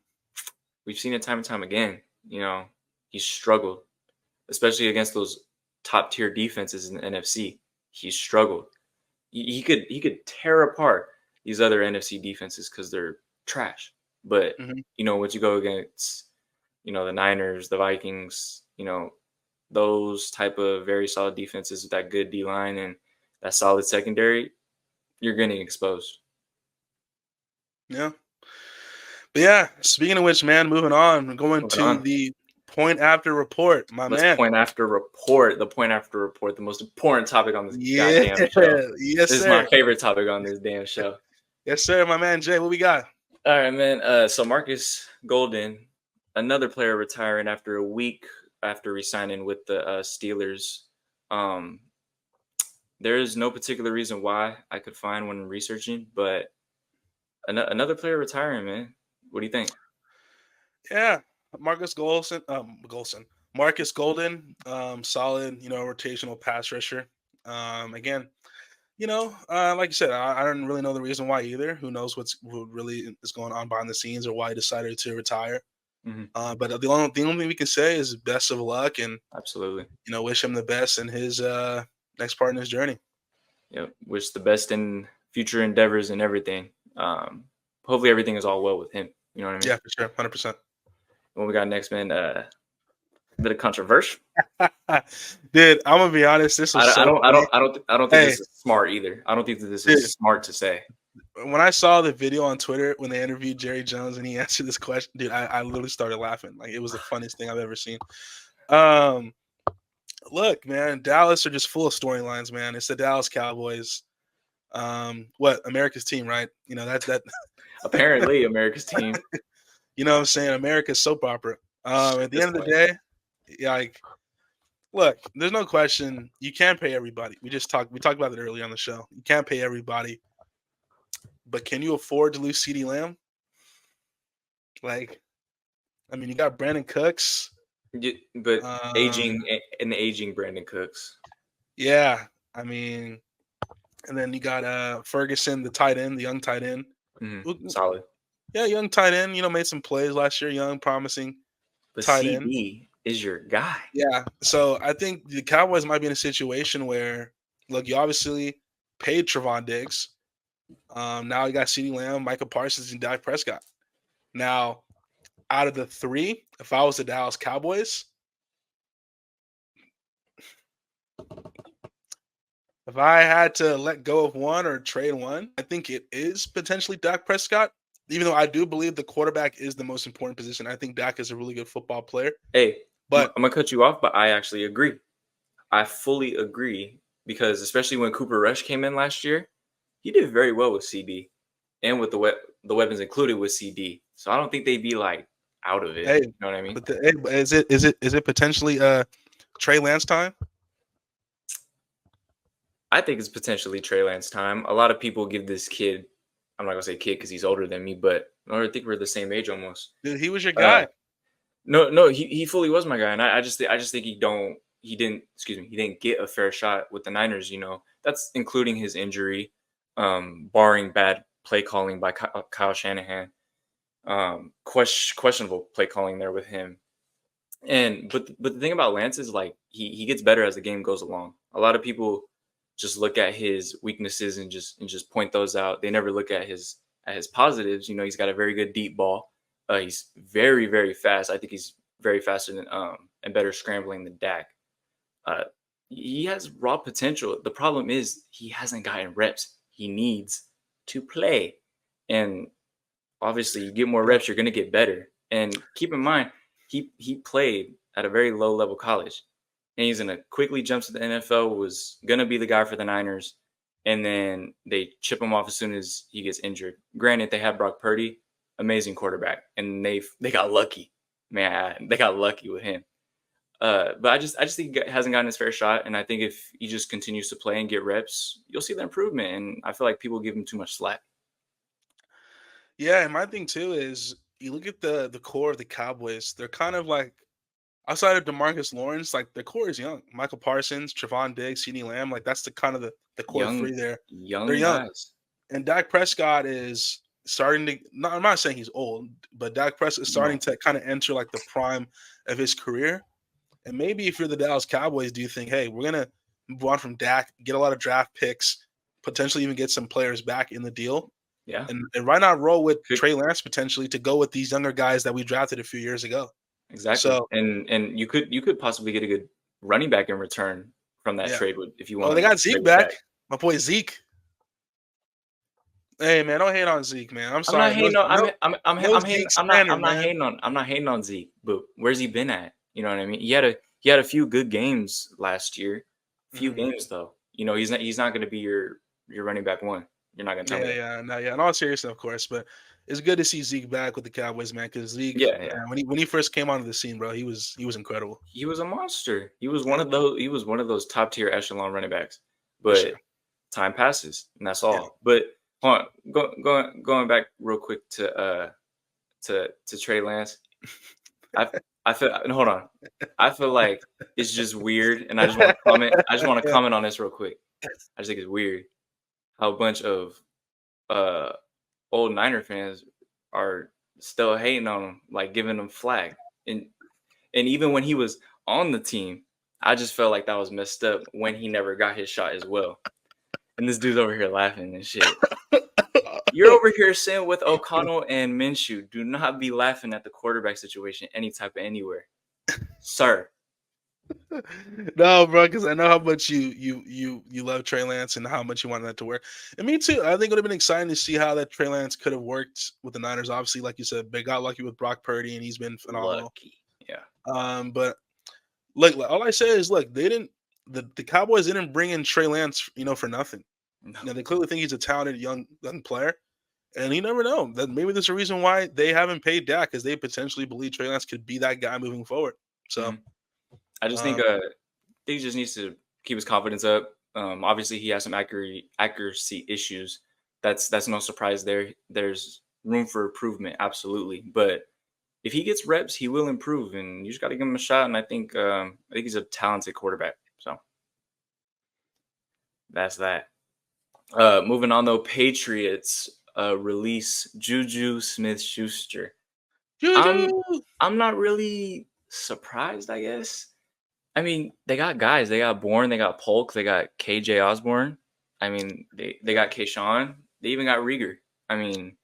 we've seen it time and time again. You know, he's struggled, especially against those top tier defenses in the NFC. He's struggled. He could tear apart these other NFC defenses because they're trash. But Hmm. what you go against, the Niners, the Vikings, those type of very solid defenses with that good D line and that solid secondary, you're getting exposed. Yeah. But yeah, speaking of which, man, moving on, we're going Moving to on. the point after report, my Let's man. point after report. The point after report, the most important topic on this Yeah. goddamn show. Yes, This is my sir. favorite topic on this damn show. Yes, sir, my man Jay. What we got? All right, man. So Marcus Golden, another player retiring after a week after resigning with the Steelers. Um, there is no particular reason why I could find when researching, but another player retiring, man. What do you think? Yeah, Marcus Marcus Golden, solid, rotational pass rusher. Again, like you said, I don't really know the reason why either. Who knows what really is going on behind the scenes or why he decided to retire. Mhm. But the only thing we can say is best of luck and Absolutely. wish him the best in his next part in his journey. Yep. Wish the best in future endeavors and everything. Hopefully everything is all well with him. You know what I mean? Yeah, for sure, 100%. What we got next, man? A bit of controversial. Dude, I'm gonna be honest. This was so funny. I don't think Hey, this is smart either. I don't think that this dude, is smart to say. when I saw the video on Twitter when they interviewed Jerry Jones and he answered this question, dude, I literally started laughing. Like, it was the funniest thing I've ever seen. Um, Look, man, Dallas are just full of storylines, man. It's the Dallas Cowboys. What America's team, right? That. Apparently, America's team. You know what I'm saying? America's soap opera. At the This end of the point. day, yeah, like, look, there's no question you can't pay everybody. We talked about it earlier on the show. You can't pay everybody, but can you afford to lose CeeDee Lamb? Like, I mean, you got Brandon Cooks. But Um, an aging Brandon Cooks. yeah, I mean, and then you got Ferguson, the tight end, the young tight end. Solid. Yeah, young tight end. Made some plays last year. Young, promising But tight end. CD is your guy. Yeah. So I think the Cowboys might be in a situation where, look, you obviously paid Trevon Diggs. Now you got CeeDee Lamb, Micah Parsons, and Dak Prescott. Now, out of the three, if I was the Dallas Cowboys, if I had to let go of one or trade one, I think it is potentially Dak Prescott. Even though I do believe the quarterback is the most important position, I think Dak is a really good football player. Hey, But I'm gonna cut you off, but I actually agree. I fully agree because especially when Cooper Rush came in last year, he did very well with CD and with the weapons included with CD. So I don't think they'd be like out of it. hey, You know what I mean? but is it potentially Trey Lance time? I think it's potentially Trey Lance time. A lot of people give this kid, I'm not gonna say kid because he's older than me, but I think we're the same age almost. Dude, he was your Uh, guy. no, he fully was my guy, and I just think he didn't excuse me he didn't get a fair shot with the Niners. You know, that's including his injury, barring bad play calling by Kyle Shanahan, questionable play calling there with him. And but the thing about Lance is like he gets better as the game goes along. A lot of people just look at his weaknesses and just point those out. They never look at his positives. You know, he's got a very good deep ball. He's very fast. I think he's very faster than and better scrambling than Dak. Uh, he has raw potential. The problem is he hasn't gotten reps. He needs to play, and obviously, you get more Yeah. reps, you're going to get better. And keep in mind, he played at a very low level college, and he's going to quickly jump to the NFL. Was going to be the guy for the Niners, and then they chip him off as soon as he gets injured. Granted, they have Brock Purdy, amazing quarterback, and they got lucky. Man, they got lucky with him. But I just think he hasn't gotten his fair shot, and I think if he just continues to play and get reps, you'll see the improvement. And I feel like people give him too much slack. Yeah, and my thing too is you look at the core of the Cowboys. They're kind of like outside of Demarcus Lawrence, like the core is young. Michael Parsons, Trevon Diggs, CeeDee Lamb, like that's the kind of the core Young, three there. They're young young. guys. And Dak Prescott is starting to I'm not saying he's old, but Dak Prescott is starting No, to kind of enter like the prime of his career. And maybe if you're the Dallas Cowboys, do you think, hey, we're gonna move on from Dak, get a lot of draft picks, potentially even get some players back in the deal? yeah. And why not roll with Could Trey Lance potentially to go with these younger guys that we drafted a few years ago? exactly. So And you could possibly get a good running back in return from that yeah. trade with if you Oh, want they to got trade Zeke with that. back. My boy Zeke. Hey man, don't hate on Zeke, man. I'm I'm not sorry. No, hating on no, I'm no hating Zeke slander, man. I'm not hating on Zeke, but where's he been at? You know what I mean? He had a few good games last year. Few Mhm. games though. You know, he's not gonna be your running back one. You're not gonna tell me Yeah, that. yeah, no, yeah. In all seriousness, of course, but it's good to see Zeke back with the Cowboys, man. Because Zeke, Yeah, yeah. man, when he first came onto the scene, bro, he was incredible He was a monster. He was yeah, one of those top tier echelon running backs. for sure. But time passes, and that's Yeah, all. But hold on, going back real quick to Trey Lance. I I feel no, hold on. I feel like it's just weird, and I just want to comment. I just want to yeah, comment on this real quick. I just think it's weird how a bunch of uh old Niner fans are still hating on him, like giving him flag. And even when he was on the team, I just felt like that was messed up when he never got his shot as well. And this dude's over here laughing and shit. You're over here saying with O'Connell and Minshew, do not be laughing at the quarterback situation any type of anywhere. Sir. no, bro, because I know how much you love Trey Lance and how much you want that to work. And me too. I think it would have been exciting to see how that Trey Lance could have worked with the Niners. Obviously, like you said, they got lucky with Brock Purdy, and he's been phenomenal. Lucky. Yeah. But look, all I say is, look, they didn't. The Cowboys didn't bring in Trey Lance, for nothing. No. They clearly think he's a talented young player, and you never know. That maybe there's a reason why they haven't paid Dak, because they potentially believe Trey Lance could be that guy moving forward. So, Mhm. I just think um, he just needs to keep his confidence up. Obviously he has some accuracy issues. That's no surprise there. There's room for improvement, absolutely. But if he gets reps, he will improve, and you just got to give him a shot. And I think he's a talented quarterback. So that's that. Moving on though, Patriots release Juju Smith-Schuster. I'm Juju. I'm not really surprised, I guess. I mean, they got guys. They got Bourne, they got Polk, they got KJ Osborne. I mean, they got Kayshawn. They even got Rieger. I mean,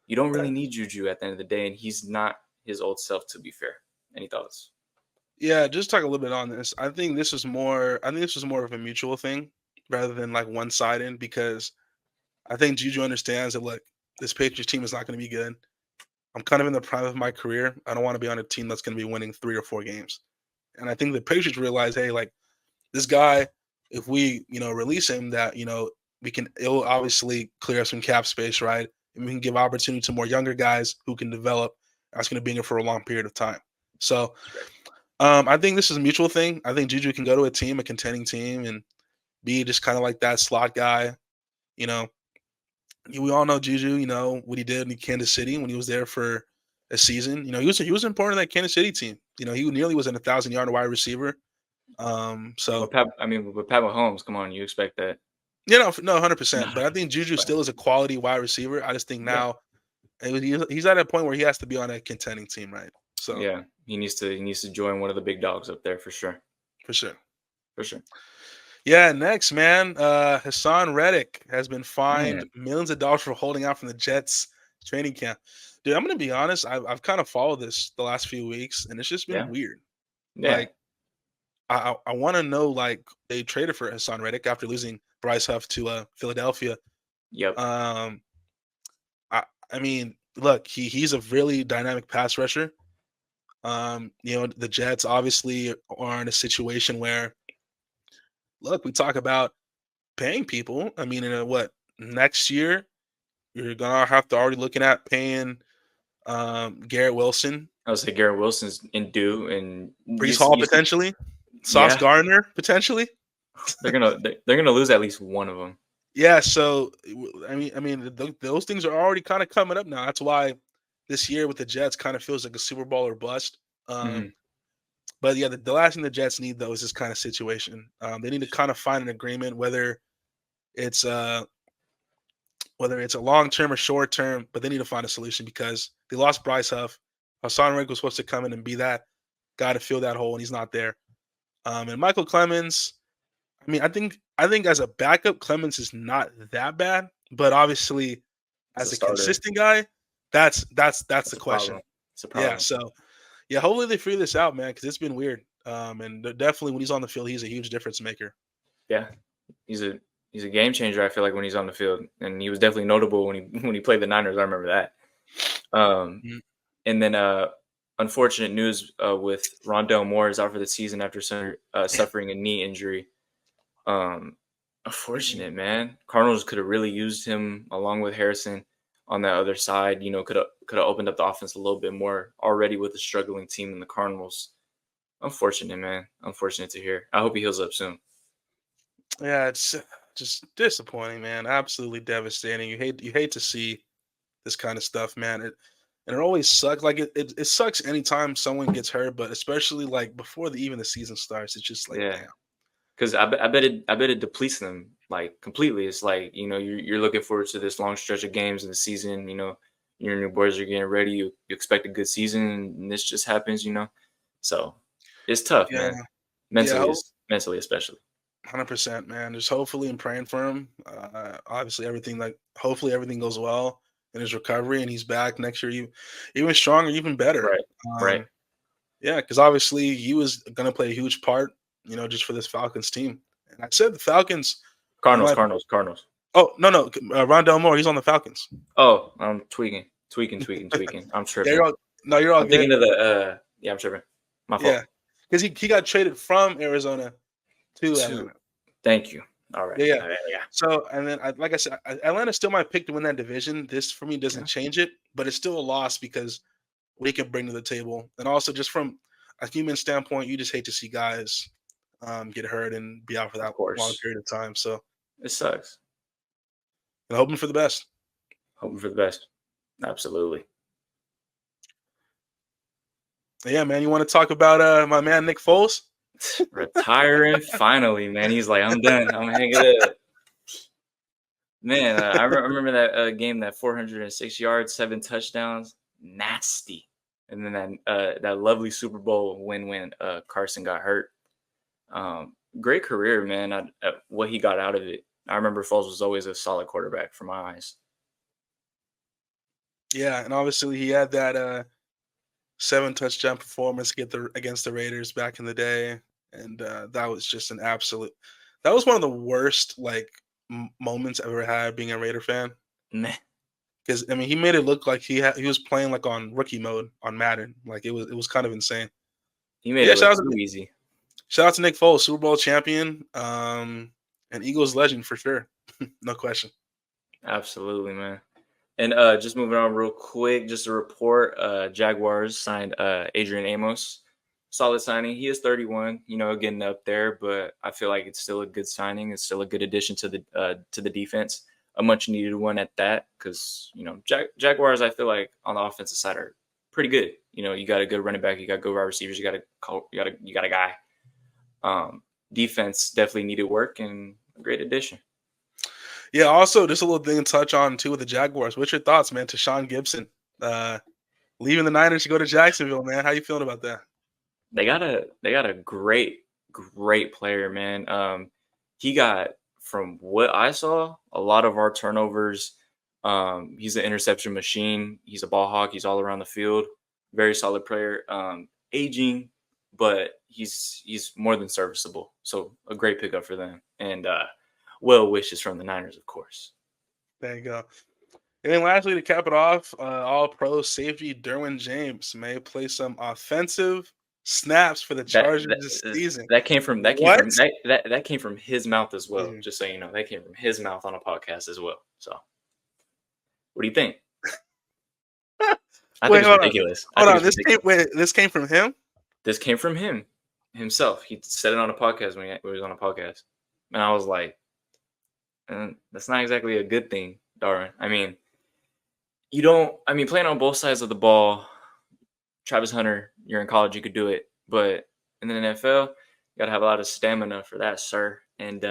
you don't really need Juju at the end of the day, and he's not his old self, to be fair. Any thoughts? Yeah, just talk a little bit on this. I think this was more. I think this was more of a mutual thing rather than like one sided, because I think Juju understands that, look, this Patriots team is not going to be good. I'm kind of in the prime of my career. I don't want to be on a team that's going to be winning 3 or 4 games. And I think the Patriots realize, hey, like this guy, if we release him, that it'll obviously clear up some cap space, right? And we can give opportunity to more younger guys who can develop. That's going to be in here for a long period of time. So I think this is a mutual thing. I think Juju can go to a contending team, and be just kind of like that slot guy. You know, we all know Juju. You know what he did in Kansas City when he was there for a season. He was important in that Kansas City team. He nearly was an 1,000-yard wide receiver. So with Pat Mahomes, come on, you expect that? No, 100%. But I think Juju still is a quality wide receiver. I just think now he's at a point where he has to be on a contending team, right? So yeah, he needs to join one of the big dogs up there for sure. For sure. Yeah, next, man. Hassan Reddick has been fined millions of dollars for holding out from the Jets training camp. Dude, I'm gonna be honest. I've kind of followed this the last few weeks, and it's just been weird. Yeah. Like, I want to know, like, they traded for Hassan Reddick after losing Bryce Huff to Philadelphia. Yep. I mean, look, he's a really dynamic pass rusher. The Jets obviously are in a situation where, look, we talk about paying people. I mean, next year you're gonna have to already looking at paying Garrett Wilson. I would say Garrett Wilson's in due, and Breece Hall potentially, Sauce Gardner potentially. They're gonna lose at least one of them. Yeah, so I mean, those things are already kind of coming up now. That's why this year with the Jets kind of feels like a Super Bowl or bust. But yeah, the last thing the Jets need though is this kind of situation. They need to kind of find an agreement, whether it's a long term or short term, but they need to find a solution because they lost Bryce Huff. Hassan Reddick was supposed to come in and be that guy to fill that hole, and he's not there. And Michael Clemens, I mean, I think as a backup, Clemens is not that bad, but obviously as a consistent guy, that's the question. Yeah, so yeah, hopefully they figure this out, man, because it's been weird. And definitely when he's on the field, he's a huge difference maker. Yeah, he's a game changer. I feel like when he's on the field, and he was definitely notable when he played the Niners. I remember that. And then unfortunate news with Rondale Moore is out for the season after suffering a knee injury. Unfortunate, man. Cardinals could have really used him along with Harrison on that other side. Could have opened up the offense a little bit more already with a struggling team in the Cardinals. Unfortunate, man. Unfortunate to hear. I hope he heals up soon. Yeah, it's just disappointing, man. Absolutely devastating. You hate to see this kind of stuff, man. It always sucks. Like it sucks anytime someone gets hurt, but especially like before even the season starts, it's just like damn. Because I bet it depletes them like completely. It's like you're looking forward to this long stretch of games in the season. Your new boys are getting ready. You expect a good season, and this just happens. So it's tough, man. Mentally especially. 100%, man. Just hopefully and praying for him. Obviously, hopefully everything goes well in his recovery, and he's back next year, even stronger, even better. Right. Yeah, because obviously he was going to play a huge part, just for this Falcons team. And I said the Falcons. Cardinals. Oh, no. Rondale Moore, he's on the Falcons. Oh, I'm tweaking. I'm tripping. You're all I'm thinking of the I'm tripping. My fault. Yeah, because he got traded from Arizona to Atlanta. Thank you. All right. Yeah. So, and then, like I said, Atlanta still might pick to win that division. This, for me, doesn't change it, but it's still a loss because we can bring to the table. And also, just from a human standpoint, you just hate to see guys get hurt and be out for that long period of time. So it sucks. And hoping for the best. Absolutely. Yeah, man. You want to talk about my man Nick Foles? Retiring finally, man. He's like, I'm done. I'm hanging it up. Man, I remember that game, that 406 yards, 7 touchdowns, nasty. And then that lovely Super Bowl win when Carson got hurt. Great career, man. What he got out of it. I remember Foles was always a solid quarterback for my eyes. Yeah, and obviously he had that 7 touchdown performance against the Raiders back in the day, and that was just an absolute. That was one of the worst moments I've ever had being a Raider fan. Because I mean, he made it look like he was playing like on rookie mode on Madden. Like it was kind of insane. He made Yeah, it look too easy. shout out to Nick Foles, Super Bowl champion, and Eagles legend for sure. No question. Absolutely, man. And just moving on real quick, just a report. Jaguars signed Adrian Amos. Solid signing. He is 31, getting up there, but I feel like it's still a good signing. It's still a good addition to the defense. A much needed one at that, because Jaguars, I feel like on the offensive side are pretty good. You got a good running back, you got good wide receivers, you got a guy. Defense definitely needed work, and a great addition. Yeah, also just a little thing to touch on too with the Jaguars. What's your thoughts, man, to Sean Gibson leaving the Niners to go to Jacksonville, man? How you feeling about that? They got a great player, man. He got, from what I saw, a lot of our turnovers. He's an interception machine. He's a ball hawk. He's all around the field. Very solid player. Aging, but he's more than serviceable. So a great pickup for them. And well wishes from the Niners, of course. There you go. And then lastly, to cap it off, all-pro safety Derwin James may play some offensive snaps for the Chargers this season. That came from his mouth as well. Mhm. Just so you know, that came from his mouth on a podcast as well. So, what do you think? I think it's ridiculous. This came from him? This came from him himself. He said it on a podcast when he was on a podcast, and I was like, "That's not exactly a good thing, Darwin." I mean, playing on both sides of the ball, Travis Hunter, you're in college, you could do it. But in the NFL, you got to have a lot of stamina for that, sir. And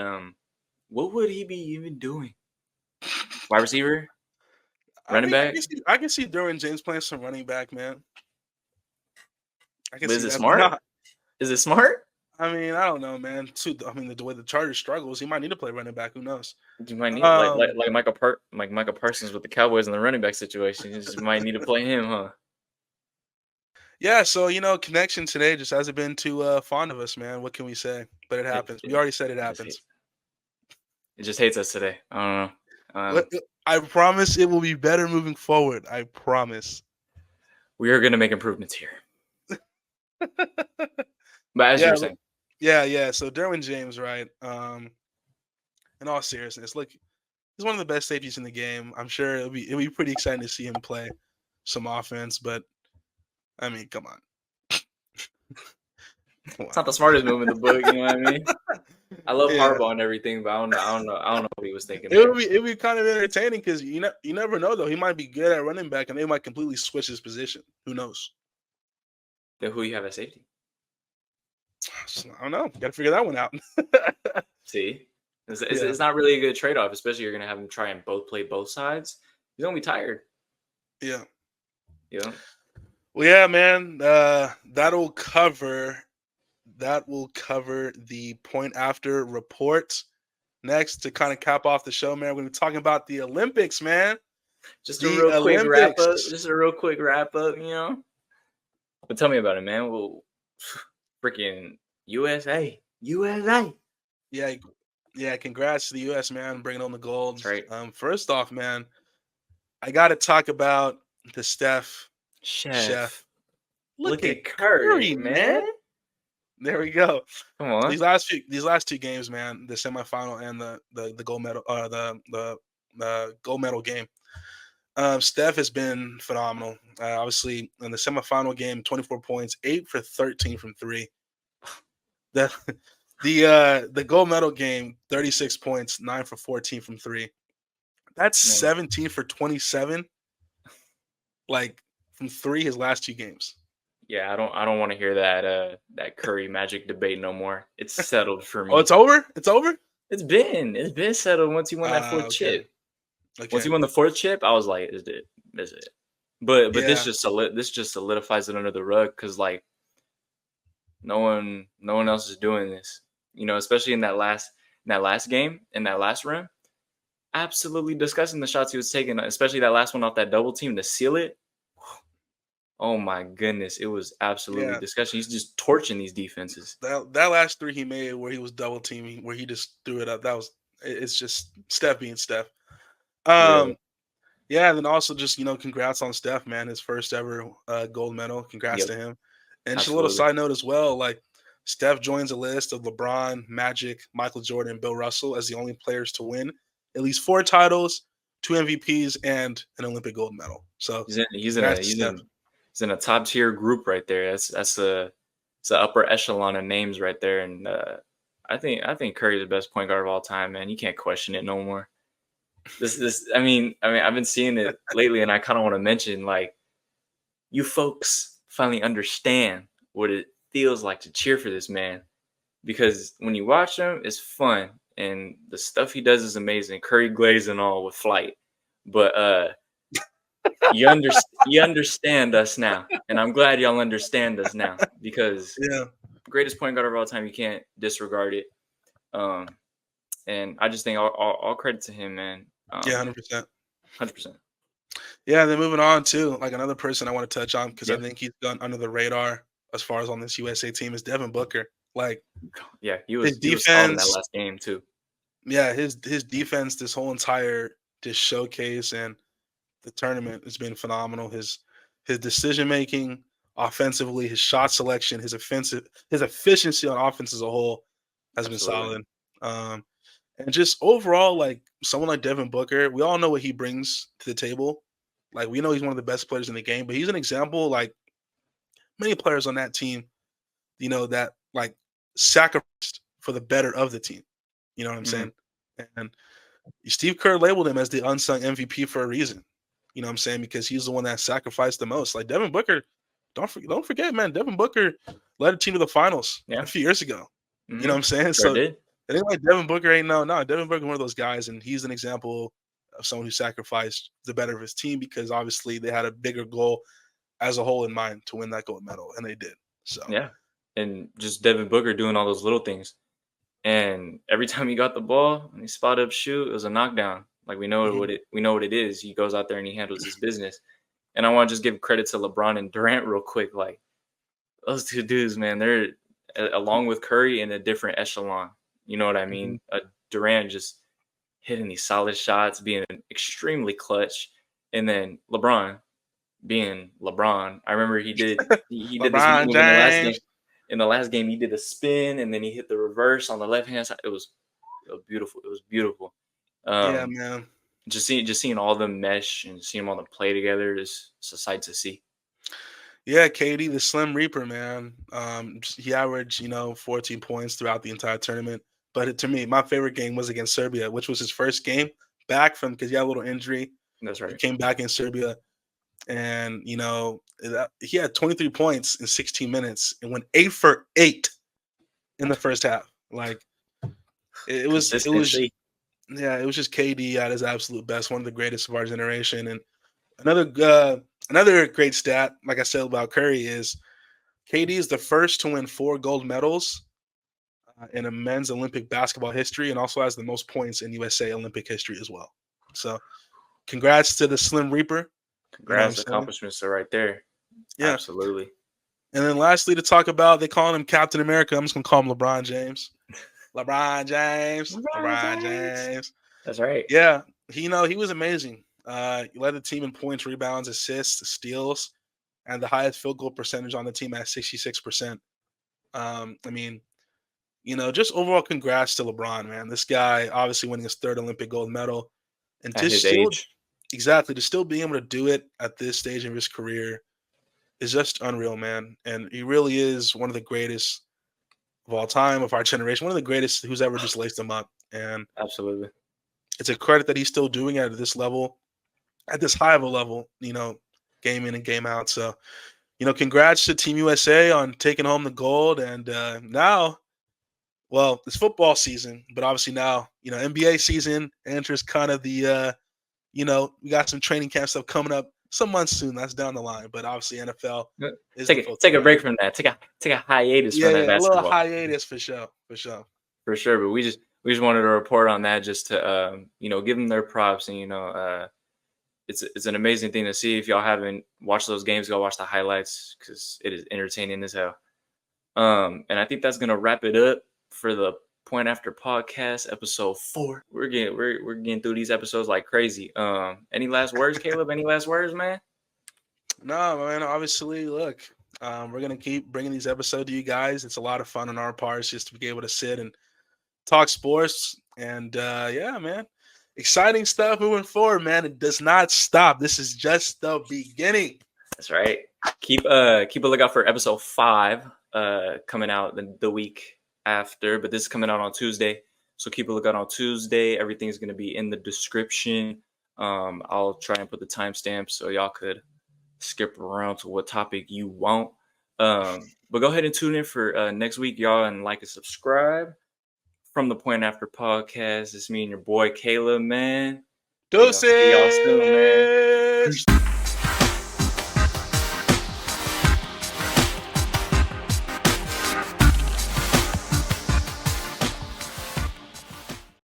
what would he be even doing? Wide receiver? Running back? I can see Derwin James playing some running back, man. Is it smart? Is it smart? I mean, I don't know, man. The way the Chargers struggles, he might need to play running back. Who knows? You might need like Michael Parsons with the Cowboys in the running back situation. You just might need to play him, huh? Yeah, so connection today just hasn't been too fond of us, man. What can we say? But it happens. We already said it happens. It just hates us today. I don't know. I promise it will be better moving forward. I promise. We are going to make improvements here. But as you're saying. Yeah. So Derwin James, right? In all seriousness, look, he's one of the best safeties in the game. I'm sure it'll be pretty exciting to see him play some offense, but I mean, come on. It's not the smartest move in the book, you know what I mean? I love Harbaugh and everything, but I don't know what he was thinking. It'd be kind of entertaining because you never know though. He might be good at running back, and they might completely switch his position. Who knows? Then who you have at safety? I don't know. Got to figure that one out. See, it's not really a good trade-off, especially you're gonna have him try and play both sides. He's gonna be tired. Yeah. Yeah. Well, yeah, man. That will cover the point after report. Next, to kind of cap off the show, man, we're going to be talking about the Olympics, man. Just a real quick wrap up, But tell me about it, man. Well, freaking USA. Yeah. Congrats to the US, man, bringing on the gold. That's right. First off, man, I got to talk about the Steph chef. Look at Curry, man. There we go. Come on. These last two games, man, the semifinal and the gold medal, the gold medal game. Steph has been phenomenal. Obviously, in the semifinal game, 24 points, 8 for 13 from three. The gold medal game, 36 points, 9 for 14 from three. That's 17 for 27. Like from three, his last two games. Yeah, I don't want to hear that Curry Magic debate no more. It's settled for me. Oh, it's over? It's over? It's been settled once he won that fourth chip. Okay. Once he won the fourth chip, I was like, "Is it?" But this just solidifies it under the rug because like no one else is doing this. Especially in that last game, in that last run, absolutely disgusting the shots he was taking, especially that last one off that double team to seal it. Oh my goodness, it was absolutely disgusting. He's just torching these defenses. That last three he made where he was double teaming, where he just threw it up. It's just Steph being Steph. Yeah, and then also just congrats on Steph, man, his first ever gold medal. Congrats to him. And just a little Absolutely. side note as well, like Steph joins a list of LeBron, Magic, Michael Jordan, and Bill Russell as the only players to win at least 4 titles, 2 MVPs, and an Olympic gold medal. So congrats to Steph. He's in a top tier group right there. That's it's the upper echelon of names right there. And I think Curry's the best point guard of all time, man. You can't question it no more. I've been seeing it lately, and I kind of want to mention, like, you folks finally understand what it feels like to cheer for this man, because when you watch him, it's fun and the stuff he does is amazing. Curry glaze and all with flight, but you understand us now, and I'm glad y'all understand us now, because Yeah. greatest point guard of all time, you can't disregard it. And I just think all credit to him, man. Yeah, 100%. 100%. Yeah, then moving on to like another person I want to touch on because I Yeah, think he's gone under the radar as far as on this USA team is Devin Booker. Like yeah, his he was solid in that defense, last game too. yeah, his defense this whole entire this showcase and the tournament has been phenomenal. His decision making offensively, his shot selection, his efficiency on offense as a whole has been Absolutely. solid. Um, and just overall, like someone like Devin Booker, we all know what he brings to the table. Like we know he's one of the best players in the game, but he's an example like many players on that team, that like sacrificed for the better of the team. You know what I'm Mhm. saying? And Steve Kerr labeled him as the unsung MVP for a reason. You know what I'm saying? Because he's the one that sacrificed the most. Like Devin Booker, don't forget, man. Devin Booker led a team to the finals a Yeah. few years ago. You know what Mhm. I'm saying? Sure So did. it ain't like Devin Booker ain't no. Devin Booker one of those guys, and he's an example of someone who sacrificed the better of his team because obviously they had a bigger goal as a whole in mind to win that gold medal, and they did. So Yeah. And just Devin Booker doing all those little things. And every time he got the ball and he spot up shoot, it was a knockdown. Like mhm. we know what it is. He goes out there and he handles his business. And I want to just give credit to LeBron and Durant real quick. Like, those two dudes, man, they're along with Curry in a different echelon. You know what I Mhm. mean? Durant just hitting these solid shots, being extremely clutch, and then LeBron being LeBron. I remember he did this LeBron move in the last game. James. In the last game, he did a spin and then he hit the reverse on the left hand side. It was beautiful. It was beautiful. Yeah, Um, man. just seeing all of them mesh and seeing them all them play together is it's a sight to see. Yeah, KD, the Slim Reaper, man. He averaged, 14 points throughout the entire tournament. But to me, my favorite game was against Serbia, which was his first game back from because he had a little injury. That's He right. came back in Serbia, and he had 23 points in 16 minutes and went 8 for 8 in the first half. Like it was, Consistency. yeah, it was just KD at his absolute best, one of the greatest of our generation. And another great stat, like I said about Curry, is KD is the first to win 4 gold medals in a men's Olympic basketball history, and also has the most points in USA Olympic history as well. So, congrats to the Slim Reaper. You know what I'm Congrats, saying? accomplishments are right there. Yeah. Absolutely. And then lastly, to talk about, they calling him Captain America. I'm just gonna call him LeBron James. LeBron James. LeBron LeBron James. James. That's right. Yeah, he was amazing. He led the team in points, rebounds, assists, steals, and the highest field goal percentage on the team at 66%. I mean, just overall congrats to LeBron, man. This guy obviously winning his 3rd Olympic gold medal, and At just his still age. exactly to still being able to do it at this stage of his career is just unreal, man. And he really is one of the greatest of all time, of our generation, one of the greatest who's ever just laced them up. And Absolutely. it's a credit that he's still doing it at this level, at this high of a level, game in and game out. So, congrats to Team USA on taking home the gold. And now, well, it's football season, but obviously now, NBA season enters kind of we got some training camp stuff coming up some months soon. That's down the line, but obviously NFL is the full Take thing a right break now. from that. Take a hiatus Yeah, from that yeah, a little basketball hiatus for sure, for sure. for sure. But we just wanted to report on that just to give them their props, and it's an amazing thing to see. If y'all haven't watched those games, go watch the highlights because it is entertaining as hell. And I think that's gonna wrap it up for the Point After Podcast episode 4. We're getting through these episodes like crazy. Any last words, Caleb? Any last words, man? No, man. Obviously, look, We're gonna keep bringing these episodes to you guys. It's a lot of fun on our parts just to be able to sit and talk sports. And yeah, man, exciting stuff moving forward, man. It does not stop. This is just the beginning. That's right. Keep a lookout for episode 5 coming out the week after, but this is coming out on Tuesday. So keep a lookout on Tuesday. Everything's going to be in the description. I'll try and put the timestamp so y'all could skip around to what topic you want. But go ahead and tune in for next week, y'all, and like and subscribe. From the Point After Podcast, it's me and your boy Caleb, man. Deuces. See y'all soon, man.